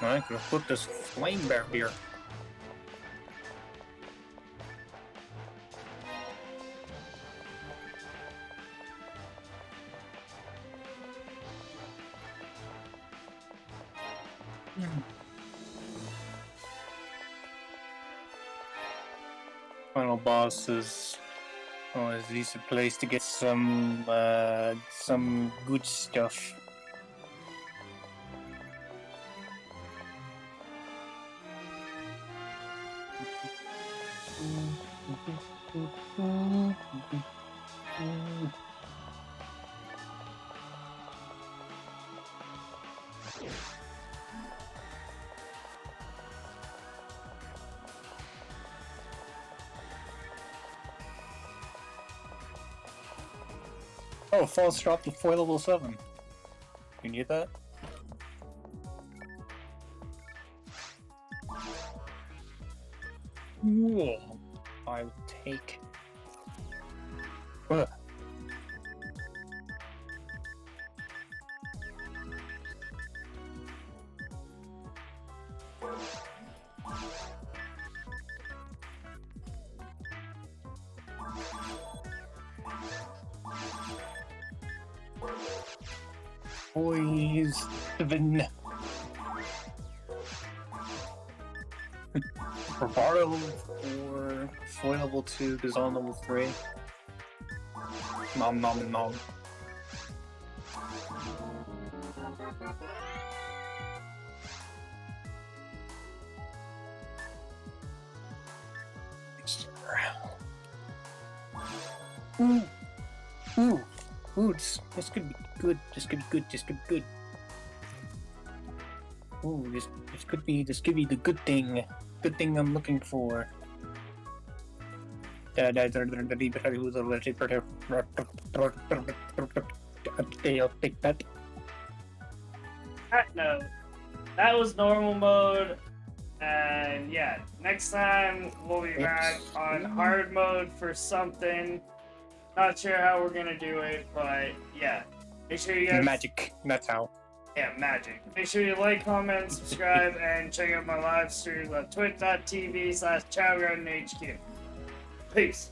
Speaker 2: I could have put this flame bear here. Final boss is this a place to get some good stuff. Oh, false drop to foil level 7. You need that? Cool. I will take. Ugh. Boys, 7. Bravado level 4, Foy level 2, Gazon level 3. Nom nom nom. Ooh. Ooh. Ooh, this could be good. This could be good. This could be good. Ooh, this could be the good thing. Good thing I'm looking for. I'll take that.
Speaker 1: No, that was normal mode. And yeah, next time we'll be back on hard mode for something. Not sure how we're gonna do it, but yeah. Make sure you guys...
Speaker 2: Magic, that's how.
Speaker 1: Yeah, magic. Make sure you like, comment, subscribe, and check out my live streams on twitch.tv/ChowGardenHQ. Peace.